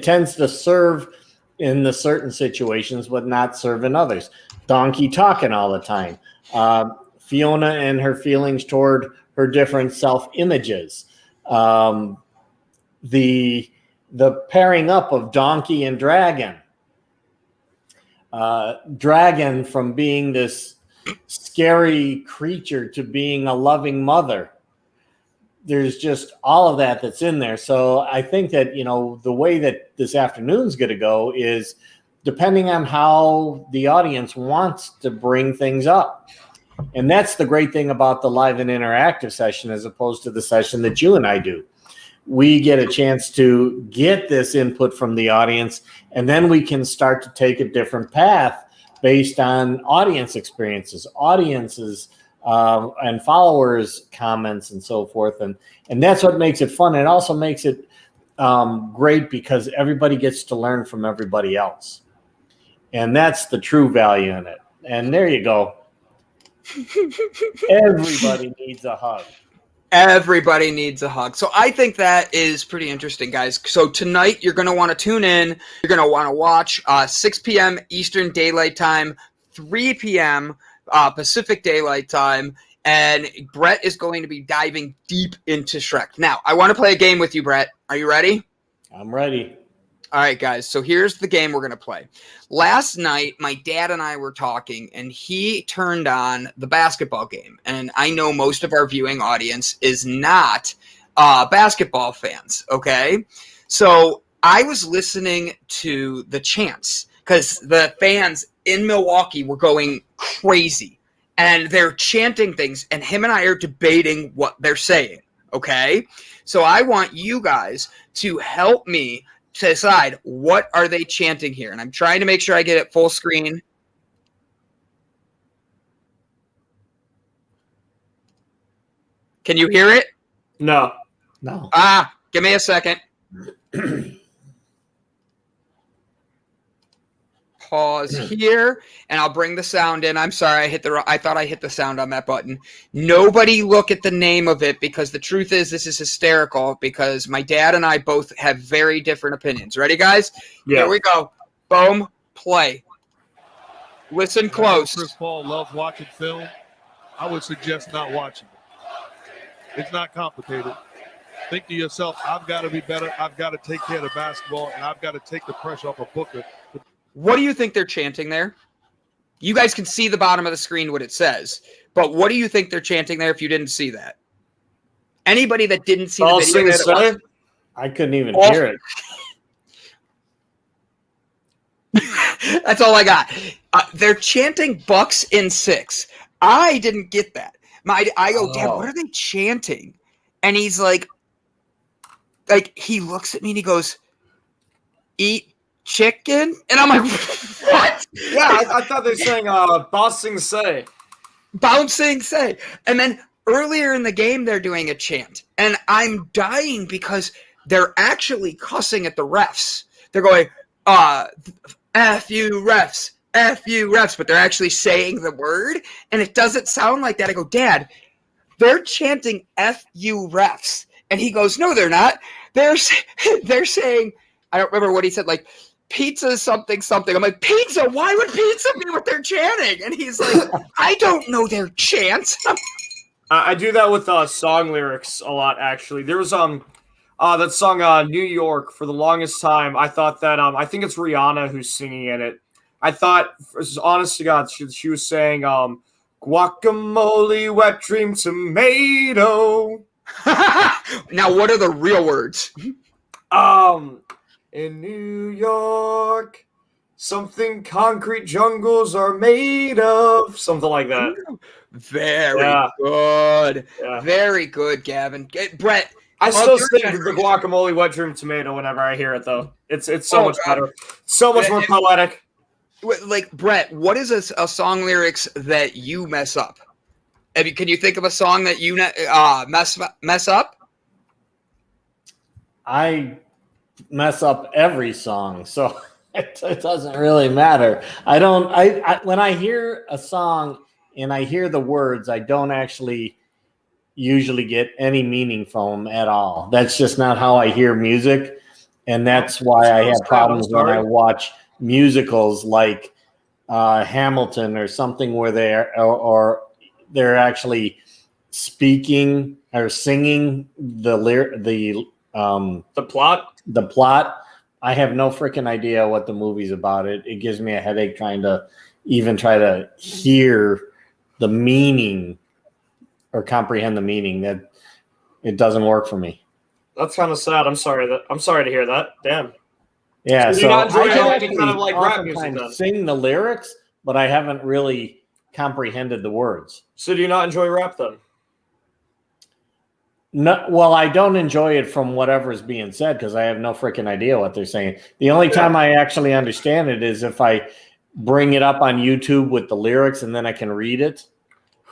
tends to serve in the certain situations but not serve in others. Donkey talking all the time, Fiona and her feelings toward her different self-images, the pairing up of Donkey and Dragon, Dragon from being this scary creature to being a loving mother. There's just all of that's in there. So I think that, the way that this afternoon's going to go is depending on how the audience wants to bring things up. And that's the great thing about the live and interactive session as opposed to the session that you and I do. We get a chance to get this input from the audience, and then we can start to take a different path based on audience experiences, audiences, and followers' comments and so forth. And that's what makes it fun. It also makes it great because everybody gets to learn from everybody else. And that's the true value in it. And there you go. Everybody needs a hug. Everybody needs a hug. So I think that is pretty interesting, guys. So tonight you're going to want to tune in. You're going to want to watch 6 p.m. Eastern Daylight Time, 3 p.m. Pacific Daylight Time, and Brett is going to be diving deep into Shrek. Now, I want to play a game with you, Brett. Are you ready? I'm ready. All right, guys. So here's the game we're going to play. Last night, my dad and I were talking, and he turned on the basketball game. And I know most of our viewing audience is not basketball fans, okay? So I was listening to the chants because the fans in Milwaukee were going crazy. And they're chanting things, and him and I are debating what they're saying, okay? So I want you guys to help me to decide what are they chanting here. And I'm trying to make sure I get it full screen. Can you hear it? No. Give me a second. Pause here, and I'll bring the sound in. I'm sorry, I thought I hit the sound on that button. Nobody look at the name of it, because the truth is this is hysterical, because my dad and I both have very different opinions. Ready, guys? Yeah. Here we go. Boom, play. Listen close. Chris Paul loves watching film. I would suggest not watching it. It's not complicated. Think to yourself, I've got to be better. I've got to take care of the basketball, and I've got to take the pressure off of Booker. What do you think they're chanting there? You guys can see the bottom of the screen what it says, but what do you think they're chanting there if you didn't see that? Anybody that didn't see the video, I couldn't even hear it. That's all I got. They're chanting Bucks in 6. I didn't get that. I go, Dad, what are they chanting? And he's like he looks at me and he goes, eat chicken? And I'm like, what? Yeah, I thought they were saying bouncing say. Bouncing say. And then earlier in the game, they're doing a chant. And I'm dying because they're actually cussing at the refs. They're going, F you refs, F you refs. But they're actually saying the word. And it doesn't sound like that. I go, Dad, they're chanting F you refs. And he goes, no, they're not. They're saying, I don't remember what he said, like, pizza something something. I'm like, pizza? Why would pizza be what they're chanting? And he's like, I don't know their chants. I do that with song lyrics a lot, actually. There was that song New York. For the longest time, I thought that I think it's Rihanna who's singing in it. I thought, honest to God, she was saying guacamole, wet dream, tomato. Now, what are the real words? In New York, something concrete jungles are made of. Something like that. Very good. Yeah. Very good, Gavin. Brett. I still sing the guacamole wet dream tomato whenever I hear it, though. It's so much better. So much more poetic. Like, Brett, what is a song lyrics that you mess up? Can you think of a song that you mess up? I mess up every song, so it doesn't really matter. I when I hear a song and I hear the words, I don't actually usually get any meaning from them at all. That's just not how I hear music, and that's why I have problems when I watch musicals like Hamilton or something where they're actually speaking or singing the plot. The plot. I have no freaking idea what the movie's about. It gives me a headache trying to even try to hear the meaning or comprehend the meaning. That it doesn't work for me. That's kind of sad. I'm sorry to hear that. Damn. Yeah, So do so you not enjoy I can any kind of actually like rap music oftentimes then? sing the lyrics, but I haven't really comprehended the words. So do you not enjoy rap then? No, well, I don't enjoy it from whatever's being said because I have no freaking idea what they're saying. The only time I actually understand it is if I bring it up on YouTube with the lyrics and then I can read it.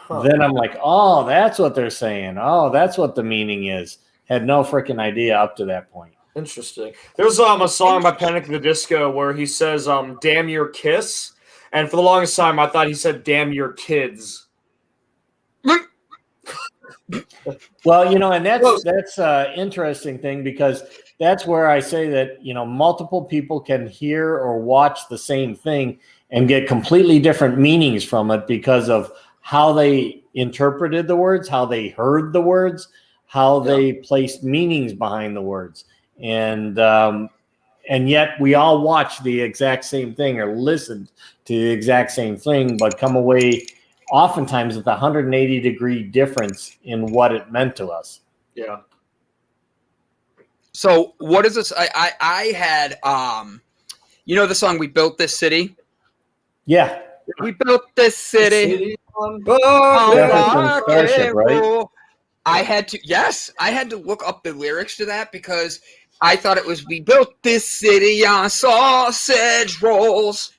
Then I'm like, oh, that's what they're saying. Oh, that's what the meaning is. Had no freaking idea up to that point. Interesting. There's a song by Panic! At the Disco where he says "damn your kiss," and for the longest time I thought he said "damn your kids." Well, and that's an interesting thing because that's where I say that multiple people can hear or watch the same thing and get completely different meanings from it because of how they interpreted the words, how they heard the words, how they placed meanings behind the words, and yet we all watch the exact same thing or listened to the exact same thing, but come away oftentimes with a 180-degree difference in what it meant to us. Yeah. So what is this? I had the song "We Built This City." Yeah. We built this city. Starship, right? I had to look up the lyrics to that because I thought it was "We built this city on sausage rolls."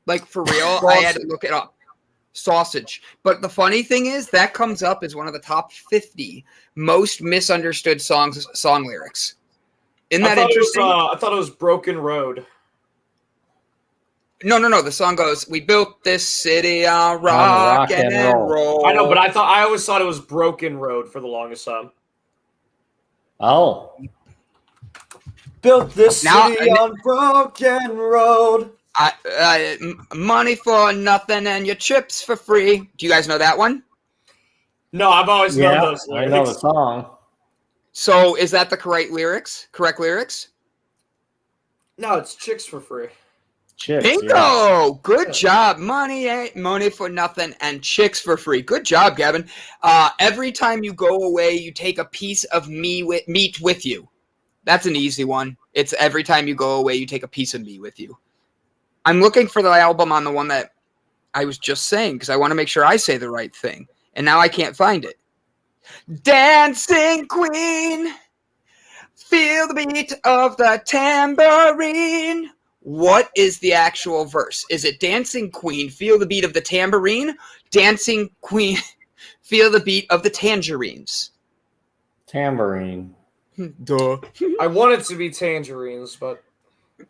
Like for real, I had to look it up. Sausage. But the funny thing is that comes up as one of the top 50 most misunderstood song lyrics. Isn't that interesting? I thought it was "Broken Road." No. The song goes, "We built this city on rock and roll." I know, but I always thought it was "Broken Road" for the longest time. Oh. Built this city on broken road. Money for nothing and your chips for free. Do you guys know that one? No, I've always known those lyrics. I know the song. So is that the correct lyrics? No, it's "Chicks for Free." Chicks, Bingo! Yeah. Good job. Money ain't money for nothing and chicks for free. Good job, Gavin. Every time you go away, you take a piece of meat with you. That's an easy one. It's every time you go away, you take a piece of me with you. I'm looking for the album on the one that I was just saying because I want to make sure I say the right thing. And now I can't find it. Dancing Queen, feel the beat of the tambourine. What is the actual verse? Is it Dancing Queen, feel the beat of the tambourine? Dancing Queen, feel the beat of the tangerines. Tambourine. Duh. I want it to be tangerines, but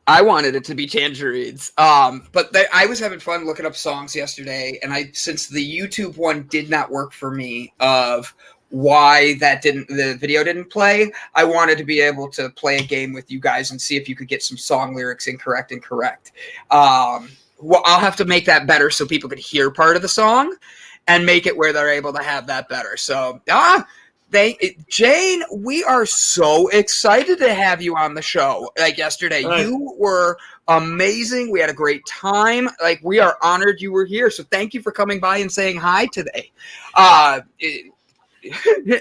I wanted it to be tangerines. I was having fun looking up songs yesterday, and since the YouTube one did not work for me of why the video didn't play, I wanted to be able to play a game with you guys and see if you could get some song lyrics incorrect and correct. I'll have to make that better so people could hear part of the song and make it where they're able to have that better. So, Jane, we are so excited to have you on the show. Like yesterday, you were amazing. We had a great time. Like, we are honored you were here. So thank you for coming by and saying hi today.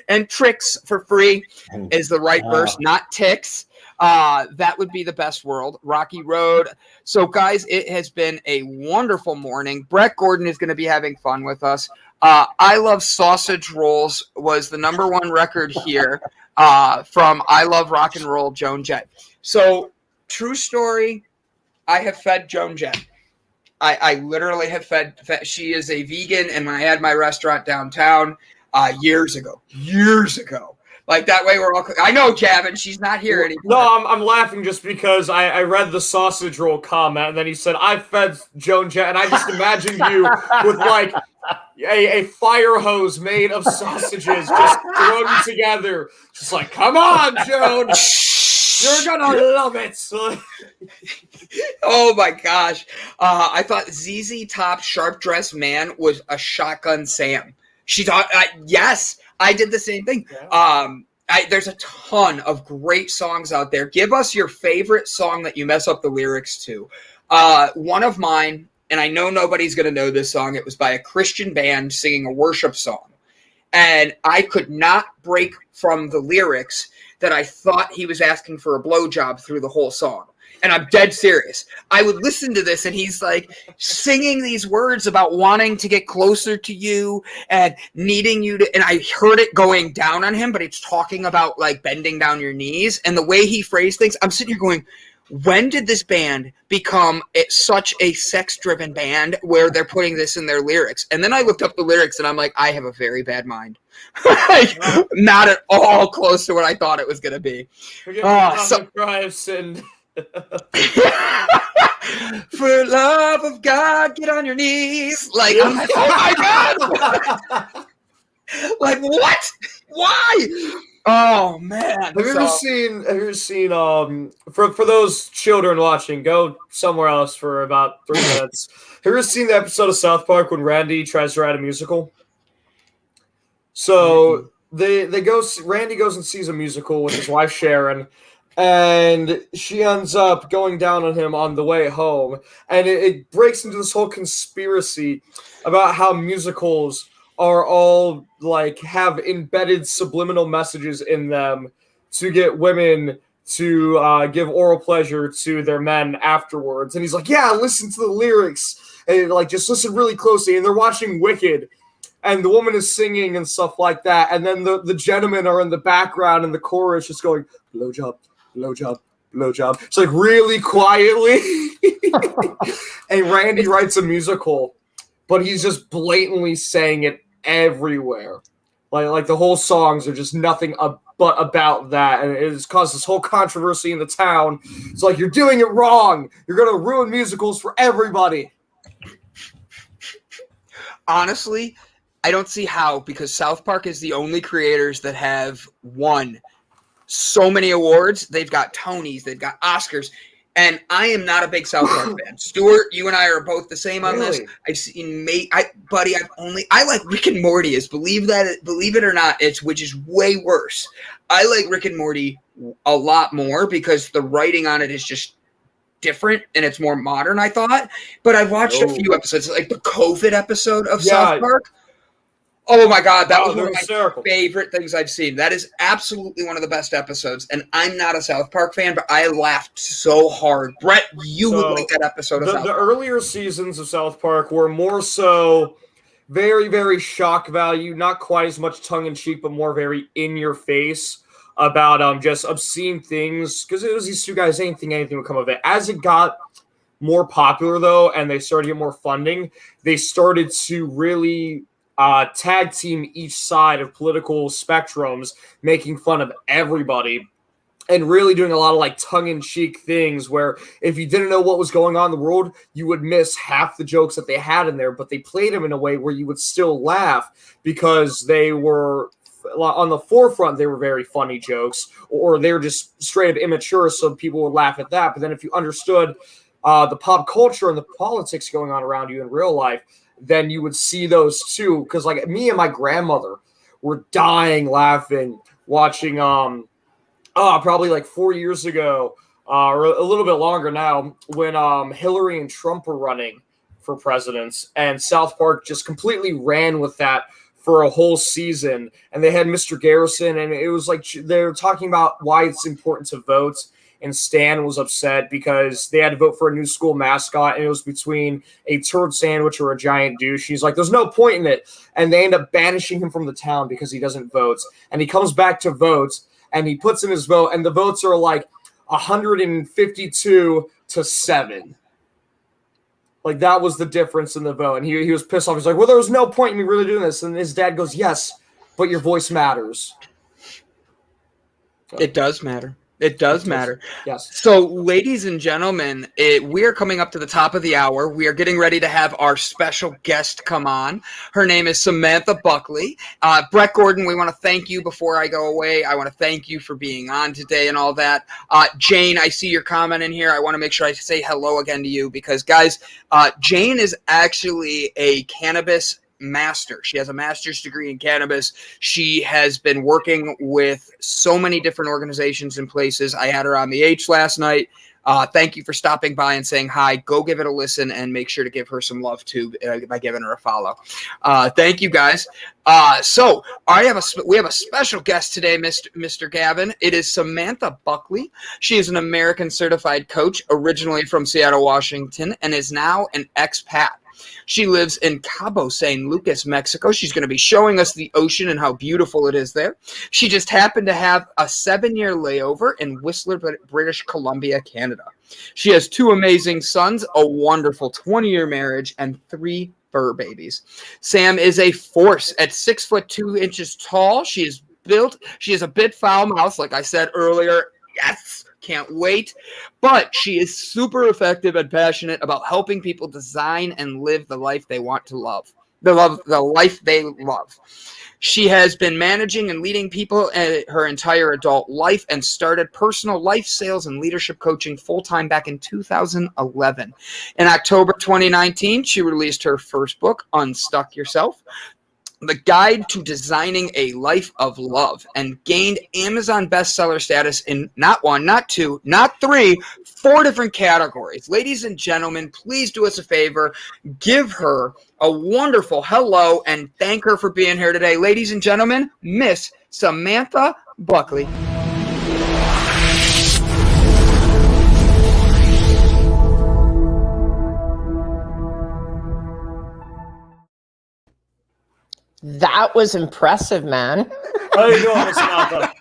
And tricks for free is the right verse, not ticks. That would be the best world. Rocky Road. So, guys, it has been a wonderful morning. Brett Gordon is going to be having fun with us. I Love Sausage Rolls was the #1 record here from I Love Rock and Roll, Joan Jett. So, true story, I have fed Joan Jett. I literally have fed. She is a vegan, and when I had my restaurant downtown years ago. Like, that way we're all... I know, Gavin, she's not here anymore. No, I'm laughing just because I read the sausage roll comment, and then he said, "I fed Joan Jett," and I just imagined you with, like, a fire hose made of sausages just thrown together. Just like, "Come on, Joan! You're gonna love it!" Oh, my gosh. I thought ZZ Top Sharp Dressed Man was a Shotgun Sam. She thought, yes, I did the same thing. There's a ton of great songs out there. Give us your favorite song that you mess up the lyrics to. One of mine, and I know nobody's going to know this song. It was by a Christian band singing a worship song. And I could not break from the lyrics that I thought he was asking for a blowjob through the whole song. And I'm dead serious. I would listen to this and he's like singing these words about wanting to get closer to you and needing you to, and I heard it going down on him, but it's talking about like bending down your knees. And the way he phrased things, I'm sitting here going, when did this band become such a sex-driven band where they're putting this in their lyrics? And then I looked up the lyrics and I'm like, I have a very bad mind. Like, not at all close to what I thought it was going to be. Cry of sin. For love of God, get on your knees. Like, I'm like, oh my God. Like, what? Why? Oh man. Have you ever seen for those children watching, go somewhere else for about 3 minutes. Have you ever seen the episode of South Park when Randy tries to write a musical? So Randy goes and sees a musical with his wife Sharon, and she ends up going down on him on the way home, and it breaks into this whole conspiracy about how musicals are all like have embedded subliminal messages in them to get women to give oral pleasure to their men afterwards. And he's like, yeah, listen to the lyrics and like just listen really closely. And they're watching Wicked, and the woman is singing and stuff like that. And then the gentlemen are in the background and the chorus just going, blowjob, blowjob, blowjob. It's like really quietly. And Randy writes a musical, but he's just blatantly saying it everywhere. Like the whole songs are just nothing but about that, and it has caused this whole controversy in the town. It's like, you're doing it wrong. You're going to ruin musicals for everybody. Honestly, I don't see how, because South Park is the only creators that have won so many awards. They've got Tonys, they've got Oscars, and I am not a big South Park fan. Stuart, you and I are both the same on this. I've seen I like Rick and Morty. Believe it or not, which is way worse. I like Rick and Morty a lot more because the writing on it is just different and it's more modern, I thought. But I've watched a few episodes, like the COVID episode of South Park. Oh my God, that was one of my favorite things I've seen. That is absolutely one of the best episodes. And I'm not a South Park fan, but I laughed so hard. Brett, you would like that episode of South Park. The earlier seasons of South Park were more so very, very shock value, not quite as much tongue-in-cheek, but more very in-your-face about just obscene things. Because it was these two guys, anything would come of it. As it got more popular, though, and they started to get more funding, they started to really tag team each side of political spectrums, making fun of everybody and really doing a lot of like tongue-in-cheek things where if you didn't know what was going on in the world, you would miss half the jokes that they had in there, but they played them in a way where you would still laugh because they were on the forefront. They were very funny jokes, or they were just straight up immature, so people would laugh at that. But then if you understood the pop culture and the politics going on around you in real life, then you would see those too. Because like me and my grandmother were dying laughing watching probably like 4 years ago or a little bit longer now when Hillary and Trump were running for presidents, and South Park just completely ran with that for a whole season. And they had Mr. Garrison, and it was like they were talking about why it's important to vote. And Stan was upset because they had to vote for a new school mascot, and it was between a turd sandwich or a giant douche. He's like, there's no point in it. And they end up banishing him from the town because he doesn't vote. And he comes back to vote, and he puts in his vote, and the votes are like 152 to 7. Like, that was the difference in the vote. And he was pissed off. He's like, well, there was no point in me really doing this. And his dad goes, yes, but your voice matters. It does matter. It does matter. Yes. So, ladies and gentlemen, we are coming up to the top of the hour. We are getting ready to have our special guest come on. Her name is Samantha Buckley. Brett Gordon, we want to thank you before I go away. I want to thank you for being on today and all that. Jane, I see your comment in here. I want to make sure I say hello again to you because, guys, Jane is actually a cannabis master. She has a master's degree in cannabis. She has been working with so many different organizations and places. I had her on the H last night. Thank you for stopping by and saying hi. Go give it a listen and make sure to give her some love too by giving her a follow. Thank you guys. So we have a special guest today, Mr. Gavin. It is Samantha Buckley. She is an American certified coach, originally from Seattle, Washington, and is now an expat. She lives in Cabo San Lucas, Mexico. She's going to be showing us the ocean and how beautiful it is there. She just happened to have a 7-year layover in Whistler, British Columbia, Canada. She has 2 amazing sons, a wonderful 20-year marriage, and 3 fur babies. Sam is a force at 6'2" tall. She is a bit foul mouthed, like I said earlier. Yes. Can't wait. But she is super effective and passionate about helping people design and live the life they want to love. The life they love. She has been managing and leading people her entire adult life and started personal life sales and leadership coaching full-time back in 2011. In October 2019, she released her first book, Unstuck Yourself, The Guide to Designing a Life of Love, and gained Amazon bestseller status in not 1, not 2, not 3, 4 different categories. Ladies and gentlemen, please do us a favor. Give her a wonderful hello and thank her for being here today. Ladies and gentlemen, Miss Samantha Buckley. That was impressive, man. How you doing, Miss Samantha?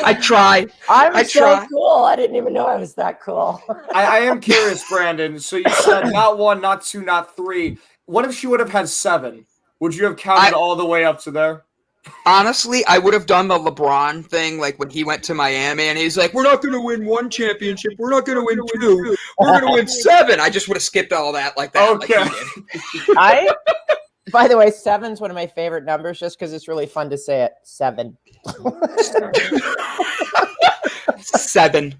I try. I'm so cool. I didn't even know I was that cool. I am curious, Brandon. So you said not 1, not 2, not 3. What if she would have had 7? Would you have counted all the way up to there? Honestly, I would have done the LeBron thing, like when he went to Miami and he's like, we're not going to win 1 championship. We're not going to win 2. We're going to win 7. I just would have skipped all that like that. Okay. Like he did. By the way, 7's one of my favorite numbers just because it's really fun to say it. 7. 7.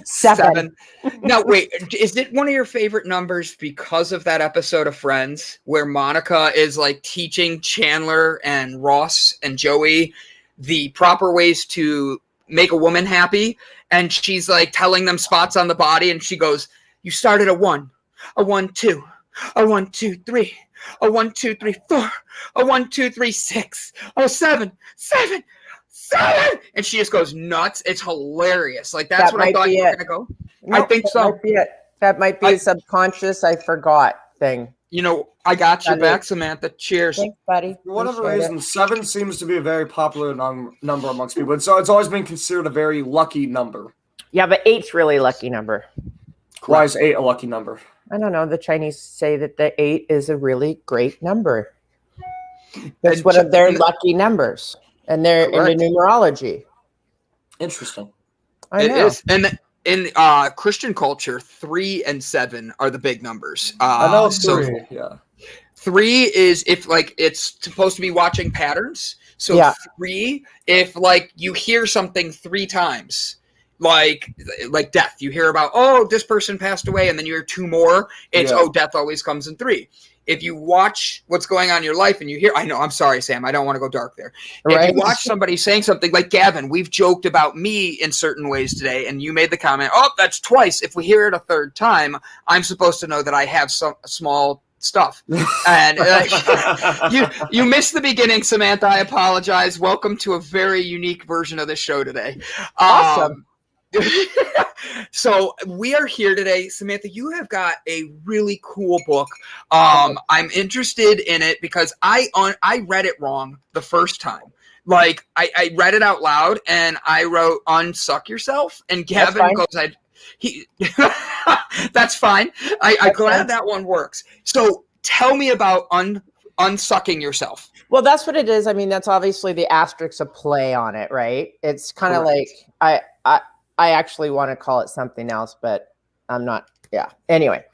7. Now, wait, is it one of your favorite numbers because of that episode of Friends where Monica is like teaching Chandler and Ross and Joey the proper ways to make a woman happy? And she's like telling them spots on the body. And she goes, you started a 1, a 1, 2, a 1, 2, 3. A 1, 2, 3, 4. A 1, 2, 3, 6. Oh, 7. 7. 7. And she just goes nuts. It's hilarious. Like that's what I thought you were gonna go. No, I think so. Might be it. That might be a subconscious I forgot thing. You know, I got your back, Samantha. Cheers. Thanks, buddy. For whatever reason, 7 seems to be a very popular number amongst people. It's always been considered a very lucky number. Yeah, but 8's really lucky number. Why is 8 a lucky number? I don't know. The Chinese say that the 8 is a really great number. It's one of their lucky numbers, and they're into numerology. Interesting. I know. It is. And in Christian culture, 3 and 7 are the big numbers. I know 3. So yeah. 3 is if like it's supposed to be watching patterns. So 3, if like you hear something 3 times. Like death. You hear about, oh, this person passed away, and then you hear 2 more. It's, oh, death always comes in 3. If you watch what's going on in your life and you hear, I know, I'm sorry, Sam, I don't want to go dark there. Right. If you watch somebody saying something like Gavin, we've joked about me in certain ways today, and you made the comment, oh, that's twice. If we hear it a 3rd time, I'm supposed to know that I have some small stuff. And you missed the beginning, Samantha. I apologize. Welcome to a very unique version of the show today. Awesome. So we are here today. Samantha, you have got a really cool book. I'm interested in it because I read it wrong the first time. Like I read it out loud and I wrote "unsuck yourself," and Gavin goes, "That's fine." I'm glad that one works. So tell me about unsucking yourself. Well, that's what it is. I mean, that's obviously the asterisks of play on it, right? It's kind of like I actually want to call it something else, but I'm not. Yeah. Anyway,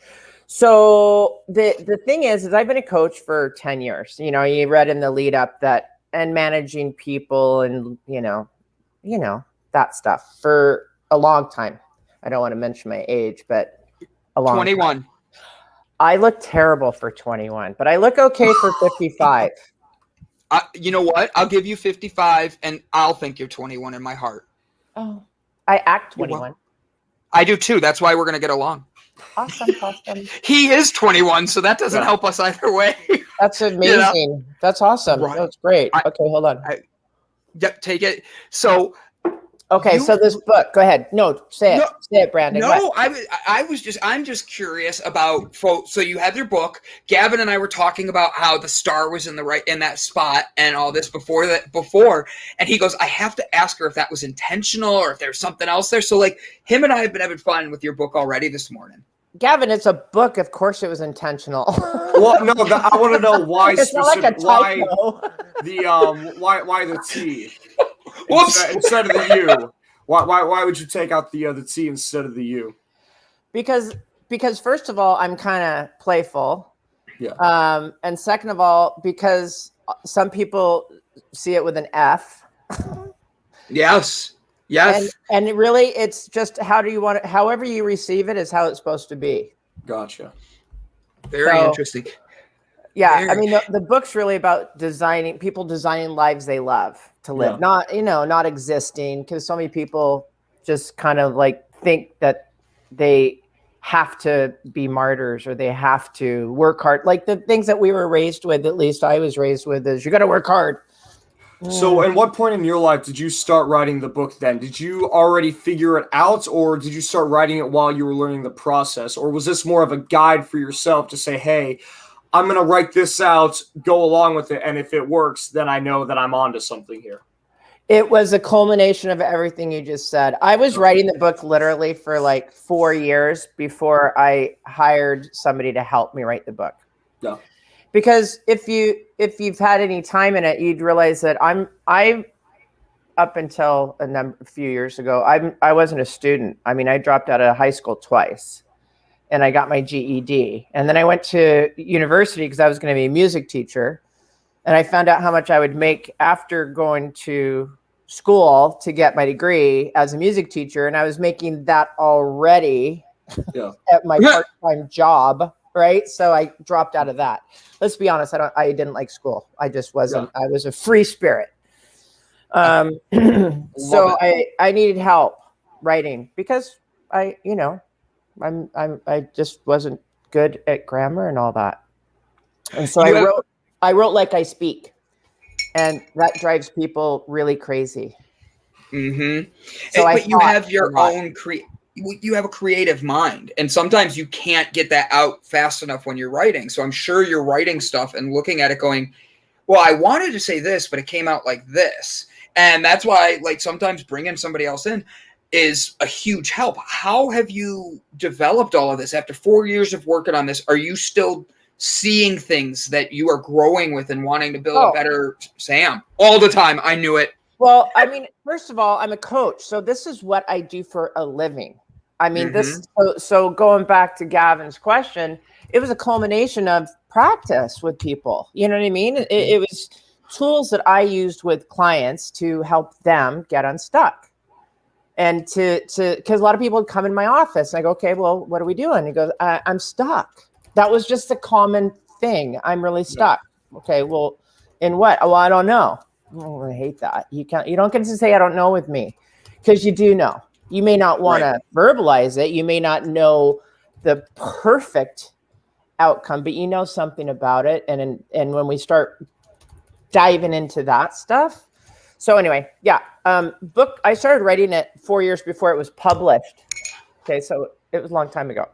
so the thing is I've been a coach for 10 years. You know, you read in the lead up that and managing people and, you know, that stuff for a long time. I don't want to mention my age, but a long 21. Time. I look terrible for 21, but I look okay for 55. You know what? I'll give you 55 and I'll think you're 21 in my heart. Oh. I act 21. I do too. That's why we're going to get along. Awesome. He is 21, so that doesn't help us either way. That's amazing. You know? That's awesome. Right. That's great. Okay, hold on. Yep, take it. So, okay, so this book. Go ahead. No, say it. Say it, Brandon. No, I'm just curious about. So you have your book. Gavin and I were talking about how the star was in that spot and all this before, and he goes, I have to ask her if that was intentional or if there's something else there. So like him and I have been having fun with your book already this morning. Gavin, it's a book. Of course, it was intentional. Well, no, I want to know why. It's not like a typo. Why the T instead of the U? Why would you take out the T instead of the U? Because first of all, I'm kind of playful. Yeah. And second of all, because some people see it with an F. Yes. Yes. And really, it's just how do you want it? However you receive it is how it's supposed to be. Gotcha. Very interesting. Yeah, I mean, the book's really about designing lives they love to live, not existing. Because so many people just kind of like think that they have to be martyrs or they have to work hard. Like the things that we were raised with, at least I was raised with, is you got to work hard. So at what point in your life did you start writing the book then? Did you already figure it out, or did you start writing it while you were learning the process? Or was this more of a guide for yourself to say, hey, I'm going to write this out, go along with it, and if it works, then I know that I'm onto something here? It was a culmination of everything you just said. I was writing the book literally for like 4 years before I hired somebody to help me write the book. Yeah. Because if you've had any time in it, you'd realize that I up until a few years ago, I wasn't a student. I mean, I dropped out of high school twice, and I got my GED, and then I went to university because I was going to be a music teacher, and I found out how much I would make after going to school to get my degree as a music teacher, and I was making that already at my part-time job. Right. So I dropped out of that. Let's be honest. I didn't like school. I just wasn't, I was a free spirit. So I needed help writing because I just wasn't good at grammar and all that. And so I wrote like I speak, and that drives people really crazy. Mm-hmm. So but you have your own you have a creative mind, and sometimes you can't get that out fast enough when you're writing. So I'm sure you're writing stuff and looking at it going, well, I wanted to say this, but it came out like this. And that's why, like, sometimes bringing somebody else in is a huge help. How have you developed all of this after 4 years of working on this? Are you still seeing things that you are growing with and wanting to build a better Sam? All the time. I knew it. Well, I mean, first of all, I'm a coach, so this is what I do for a living. I mean, so going back to Gavin's question, it was a culmination of practice with people. You know what I mean? It was tools that I used with clients to help them get unstuck. And because a lot of people would come in my office and I go, okay, well, what are we doing? He goes, I'm stuck. That was just a common thing. I'm really stuck. Yeah. Okay, well, in what? Well, I don't know. Oh, I hate that. You don't get to say I don't know with me, because you do know. You may not want to verbalize it. You may not know the perfect outcome, but you know something about it. And when we start diving into that stuff. So anyway, book, I started writing it 4 years before it was published. Okay. So it was a long time ago.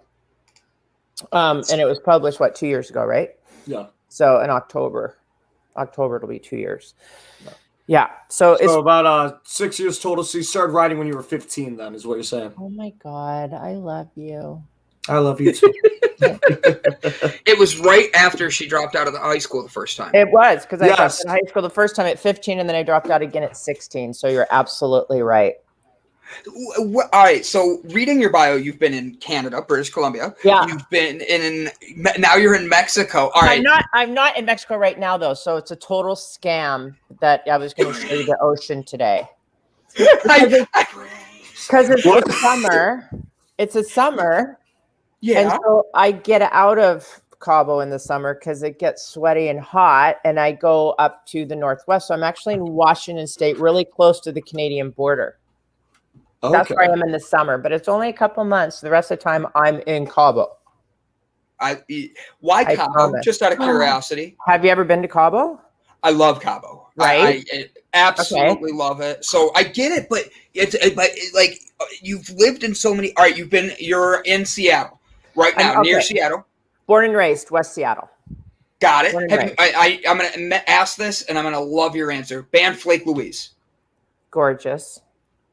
And it was published, 2 years ago, right? Yeah. So in October it'll be 2 years. Yeah. So it's about 6 years total. So you started writing when you were 15 then, is what you're saying. Oh my God. I love you. I love you too. It was right after she dropped out of the high school the first time. It was, because I dropped out of high school the first time at 15, and then I dropped out again at 16. So you're absolutely right. All right. So reading your bio, you've been in Canada, British Columbia. Yeah. You've been now you're in Mexico. All right. I'm not in Mexico right now though. So it's a total scam that I was going to show you the ocean today. Because it's summer. It's a summer. Yeah. And so I get out of Cabo in the summer because it gets sweaty and hot, and I go up to the northwest. So I'm actually in Washington State, really close to the Canadian border. That's where I am in the summer, but it's only a couple months. The rest of the time, I'm in Cabo. Why Cabo? Just out of curiosity. Have you ever been to Cabo? I love Cabo. Right? I absolutely love it. So I get it, but like you've lived in so many. All right, you're in Seattle right now, near Seattle. Born and raised West Seattle. Got it. I'm going to ask this, and I'm going to love your answer. Band Flake Louise. Gorgeous.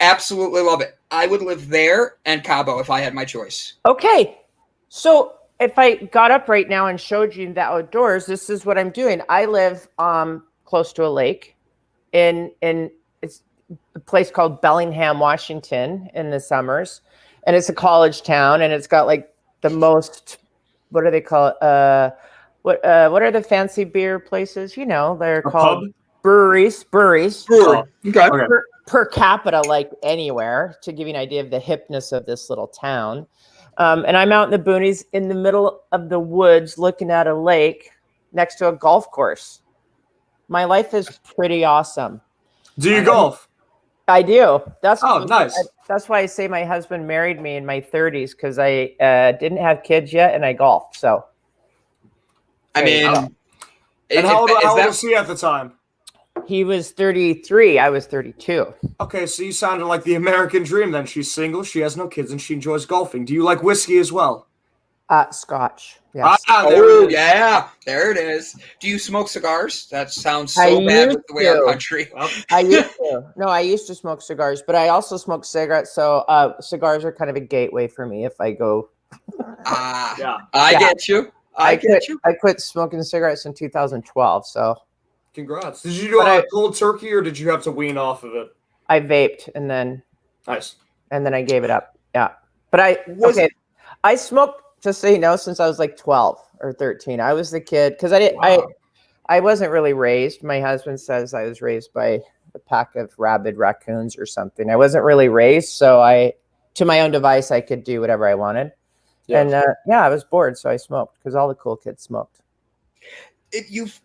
Absolutely love it. I would live there and Cabo if I had my choice. Okay. So if I got up right now and showed you the outdoors, this is what I'm doing. I live close to a lake in it's a place called Bellingham, Washington in the summers. And it's a college town, and it's got like the most, what do they call it? What are the fancy beer places? You know, they're called breweries. Brewery. Okay. Per capita, like anywhere, to give you an idea of the hipness of this little town. And I'm out in the boonies in the middle of the woods looking at a lake next to a golf course. My life is pretty awesome. Do you golf? I do. Nice. That's why I say my husband married me in my 30s, because I didn't have kids yet and I golfed. So, I mean, and how old was he at the time? He was 33. I was 32. Okay, so you sounded like the American dream then. She's single, she has no kids, and she enjoys golfing. Do you like whiskey as well? Scotch. Yes. Yeah. There it is. Do you smoke cigars? That sounds so bad with the way our country. I used to. No, I used to smoke cigars, but I also smoke cigarettes. So cigars are kind of a gateway for me if I go. I get you. I quit smoking cigarettes in 2012. So. Congrats. Did you do a cold turkey, or did you have to wean off of it? I vaped and then. Nice. And then I gave it up. Yeah. But I smoked, just so you know, since I was like 12 or 13. I was the kid because I wasn't really raised. My husband says I was raised by a pack of rabid raccoons or something. I wasn't really raised, so to my own device, I could do whatever I wanted. Yeah. And I was bored, so I smoked because all the cool kids smoked. You've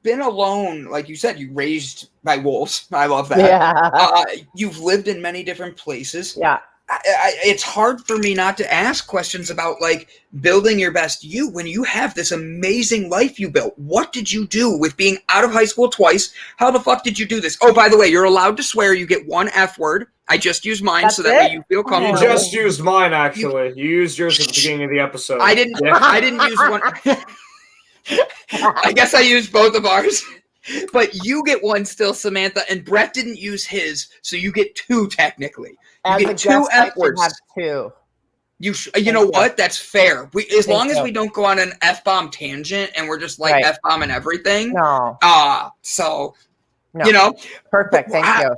been alone, like you said. You raised by wolves. I love that. Yeah. You've lived in many different places. Yeah. It's hard for me not to ask questions about like building your best you when you have this amazing life you built. What did you do with being out of high school twice? How the fuck did you do this? Oh, by the way, you're allowed to swear. You get one F word. I just used mine. That's so that way you feel comfortable. You just used mine, actually. You used yours at the beginning of the episode. I didn't use one. I guess I used both of ours. But you get one still, Samantha, and Brett didn't use his, so you get two technically. You get two F words. Have two. You know what? That's fair. As long as we don't go on an F-bomb tangent and we're just like F-bombing everything. No. You know. Perfect. Thank you.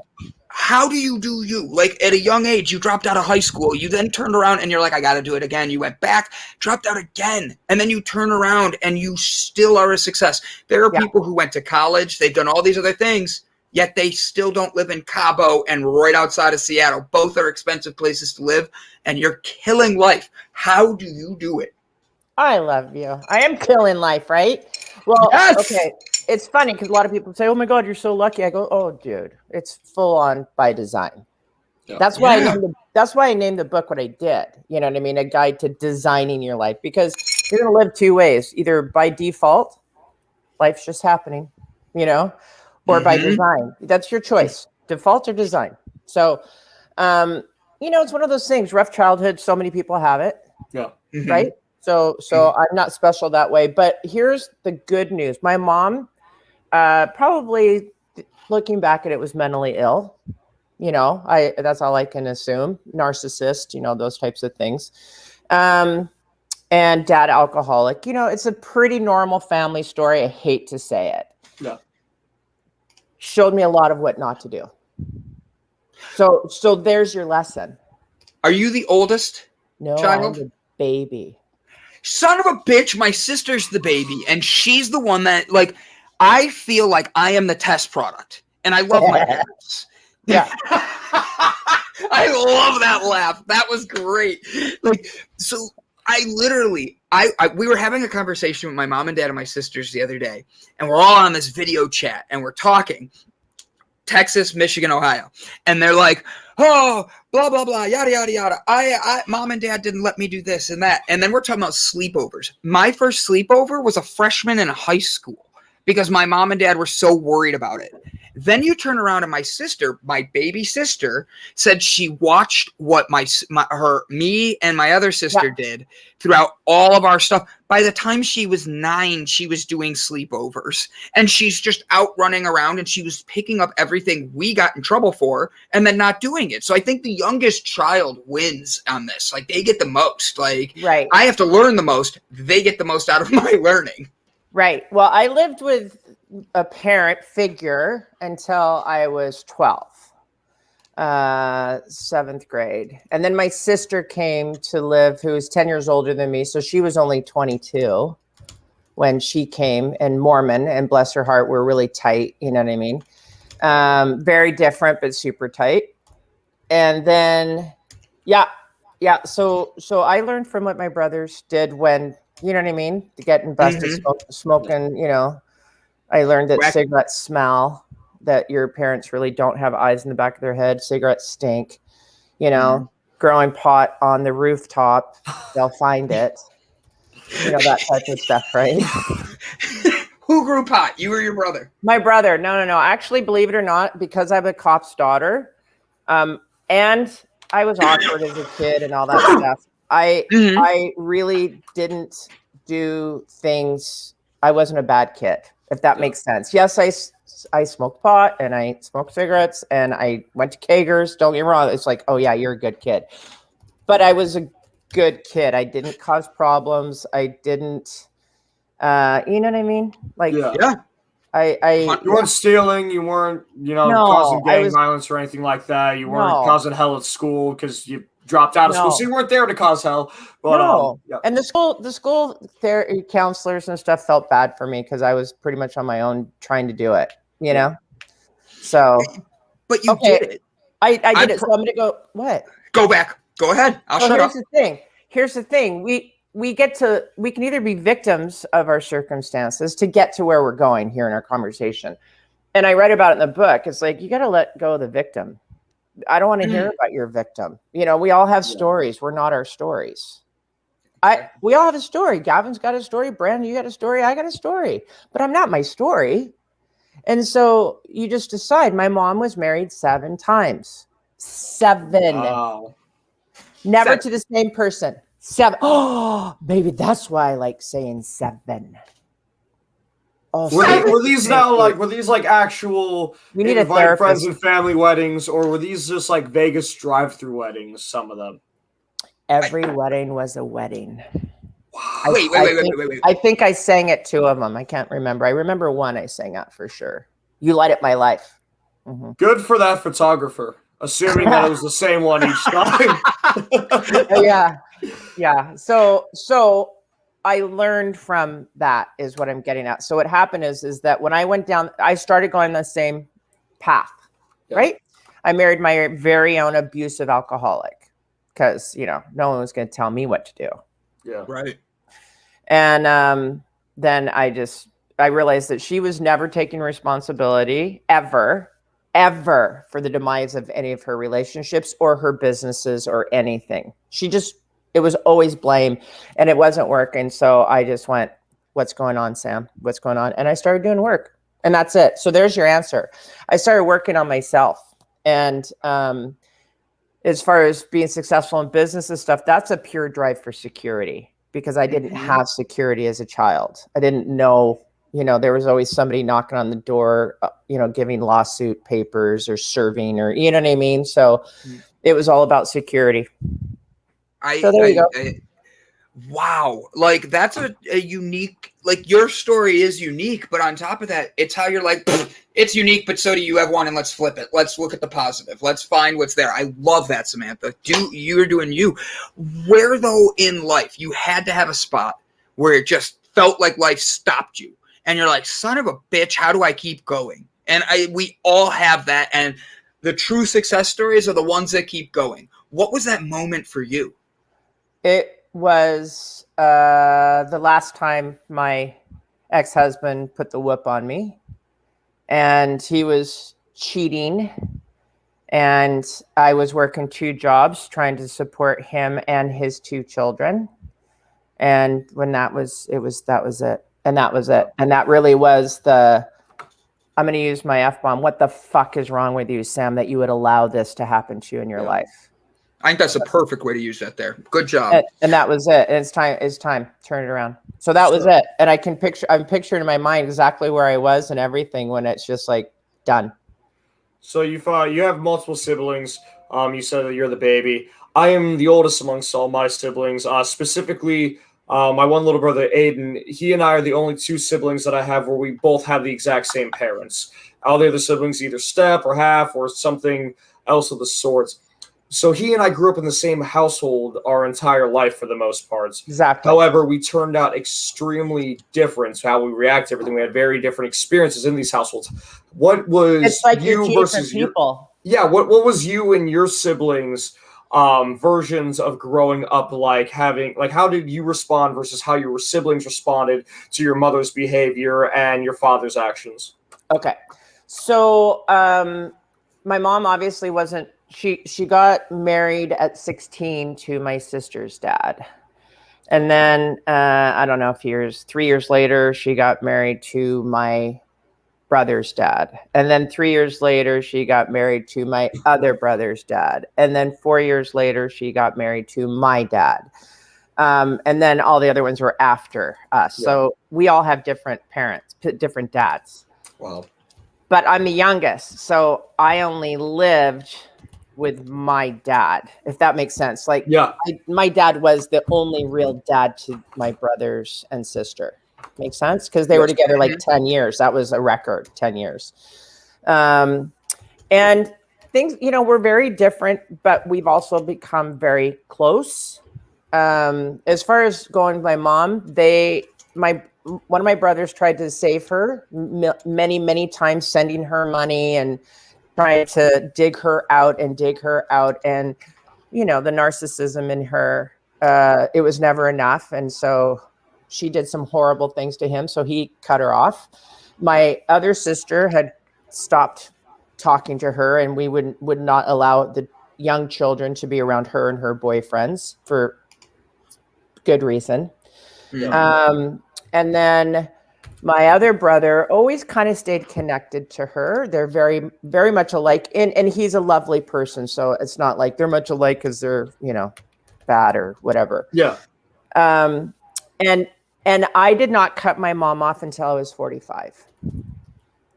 How do you do you? Like at a young age, you dropped out of high school. You then turned around and you're like, I got to do it again. You went back, dropped out again. And then you turn around and you still are a success. There are people who went to college. They've done all these other things, yet they still don't live in Cabo and right outside of Seattle. Both are expensive places to live, and you're killing life. How do you do it? I love you. I am killing life, right? Well, okay. It's funny because a lot of people say, oh my God, you're so lucky. I go, oh, dude, it's full on by design. Yeah. That's why I named the book what I did. You know what I mean? A guide to designing your life, because you're going to live two ways, either by default, life's just happening, you know, or by design. That's your choice, default or design. So, you know, it's one of those things, rough childhood. So many people have it. Yeah. Right. So I'm not special that way, but here's the good news. My mom, probably looking back at it, was mentally ill. You know, that's all I can assume. Narcissist, you know, those types of things. And dad alcoholic. You know, it's a pretty normal family story. I hate to say it. Yeah. Showed me a lot of what not to do. So there's your lesson. Are you the oldest? No, child? I'm the baby. Son of a bitch, my sister's the baby, and she's the one that, like, I feel like I am the test product, and I love my parents. Yeah. I love that laugh. That was great. Like, so I literally, we were having a conversation with my mom and dad and my sisters the other day, and we're all on this video chat, and we're talking. Texas, Michigan, Ohio. And they're like, oh, blah blah blah, yada yada yada. I mom and dad didn't let me do this and that. And then we're talking about sleepovers. My first sleepover was a freshman in high school because my mom and dad were so worried about it. Then you turn around and my sister, my baby sister, said she watched what me and my other sister did throughout all of our stuff. By the time she was 9, she was doing sleepovers, and she's just out running around, and she was picking up everything we got in trouble for and then not doing it. So I think the youngest child wins on this. Like, they get the most. Like, Right. I have to learn the most. They get the most out of my learning. Right. Well, I lived with a parent figure until I was 12, 7th grade. And then my sister came to live, who was 10 years older than me. So she was only 22 when she came, and Mormon, and bless her heart, we're really tight. You know what I mean? Very different, but super tight. And then, yeah. So I learned from what my brothers did when, you know what I mean? Getting busted smoking, you know. I learned that cigarettes smell, that your parents really don't have eyes in the back of their head. Cigarettes stink, you know, growing pot on the rooftop, they'll find it. You know, that type of stuff, right? Who grew pot? You or your brother? My brother. No. Actually, believe it or not, because I'm a cop's daughter, and I was awkward as a kid and all that stuff, I really didn't do things. I wasn't a bad kid, if that makes sense. Yes, I smoked pot and I smoked cigarettes and I went to kegers. Don't get me wrong. It's like, oh yeah, you're a good kid. But I was a good kid. I didn't cause problems. I didn't, you know what I mean? Like, Yeah. You weren't stealing. You weren't, causing gang violence or anything like that. You weren't causing hell at school because you dropped out of school. So you weren't there to cause hell. But, And the school therapy counselors and stuff felt bad for me because I was pretty much on my own trying to do it, you know? So. But you did it. I did it. So I'm going to go, what? Go back. Go ahead. I'll shut up. Here's the thing. We can either be victims of our circumstances to get to where we're going here in our conversation. And I read about it in the book. It's like, you got to let go of the victim. I don't want to hear about your victim. You know, we all have stories. We're not our stories. We all have a story. Gavin's got a story. Brandon, you got a story. I got a story, but I'm not my story. And so you just decide. My mom was married 7 times. 7. Wow. Never to the same person. 7. Oh, baby, that's why I like saying 7. Oh, were these actual we need invite friends and family weddings, or were these just like Vegas drive-through weddings? Some of them. Every wedding was a wedding. Wow. Wait. I think I sang at 2 of them. I can't remember. I remember one I sang at for sure. You Light Up My Life. Mm-hmm. Good for that photographer. Assuming that it was the same one each time. Yeah. So I learned from that is what I'm getting at. So what happened is that when I went down, I started going the same path, right? I married my very own abusive alcoholic because, no one was going to tell me what to do. Yeah. Right. And then I realized that she was never taking responsibility ever for the demise of any of her relationships or her businesses or anything. It was always blame, and it wasn't working. So I just went, what's going on, Sam? What's going on? And I started doing work, and that's it. So there's your answer. I started working on myself. And as far as being successful in business and stuff, that's a pure drive for security because I didn't have security as a child. I didn't know, there was always somebody knocking on the door, giving lawsuit papers or serving or, you know what I mean? So it was all about security. So there you go. Wow. Like, that's a unique, like, your story is unique, but on top of that, it's how you're like, it's unique, but so do you have one, and let's flip it. Let's look at the positive. Let's find what's there. I love that, Samantha. You're doing you. Where, though, in life, you had to have a spot where it just felt like life stopped you, and you're like, son of a bitch, how do I keep going? And we all have that, and the true success stories are the ones that keep going. What was that moment for you? It was the last time my ex-husband put the whoop on me, and he was cheating, And I was working 2 jobs trying to support him and his 2 children. And when that was it. And that was it. And that really was I'm going to use my F-bomb. What the fuck is wrong with you, Sam, that you would allow this to happen to you in your life? I think that's a perfect way to use that there. Good job. And that was it. And it's time. Turn it around. So that was it. And I'm picturing in my mind exactly where I was and everything when it's just like done. So you have multiple siblings. You said that you're the baby. I am the oldest amongst all my siblings. Specifically, my one little brother, Aiden, he and I are the only 2 siblings that I have where we both have the exact same parents. All the other siblings either step or half or something else of the sort. So he and I grew up in the same household our entire life for the most part. Exactly. However, we turned out extremely different to how we react to everything. We had very different experiences in these households. What was it's like you you're versus people? What was you and your siblings' versions of growing up like? How did you respond versus how your siblings responded to your mother's behavior and your father's actions? Okay. So my mom obviously wasn't. She got married at 16 to my sister's dad. And then, I don't know, 3 years later, she got married to my brother's dad. And then 3 years later, she got married to my other brother's dad. And then 4 years later, she got married to my dad. And then all the other ones were after us. Yeah. So we all have different parents, different dads. Wow. But I'm the youngest. So I only lived with my dad, if that makes sense. Like, yeah, my dad was the only real dad to my brothers and sister. Makes sense? Because they were together like 10 years. That was a record, 10 years. And things, we're very different, but we've also become very close. As far as going with my mom, one of my brothers tried to save her many, many times, sending her money and trying to dig her out. And, the narcissism in her, it was never enough. And so she did some horrible things to him. So he cut her off. My other sister had stopped talking to her, and we would not allow the young children to be around her and her boyfriends for good reason. Yeah. And then my other brother always kind of stayed connected to her. They're very, very much alike. And he's a lovely person. So it's not like they're much alike because they're, bad or whatever. Yeah. And I did not cut my mom off until I was 45.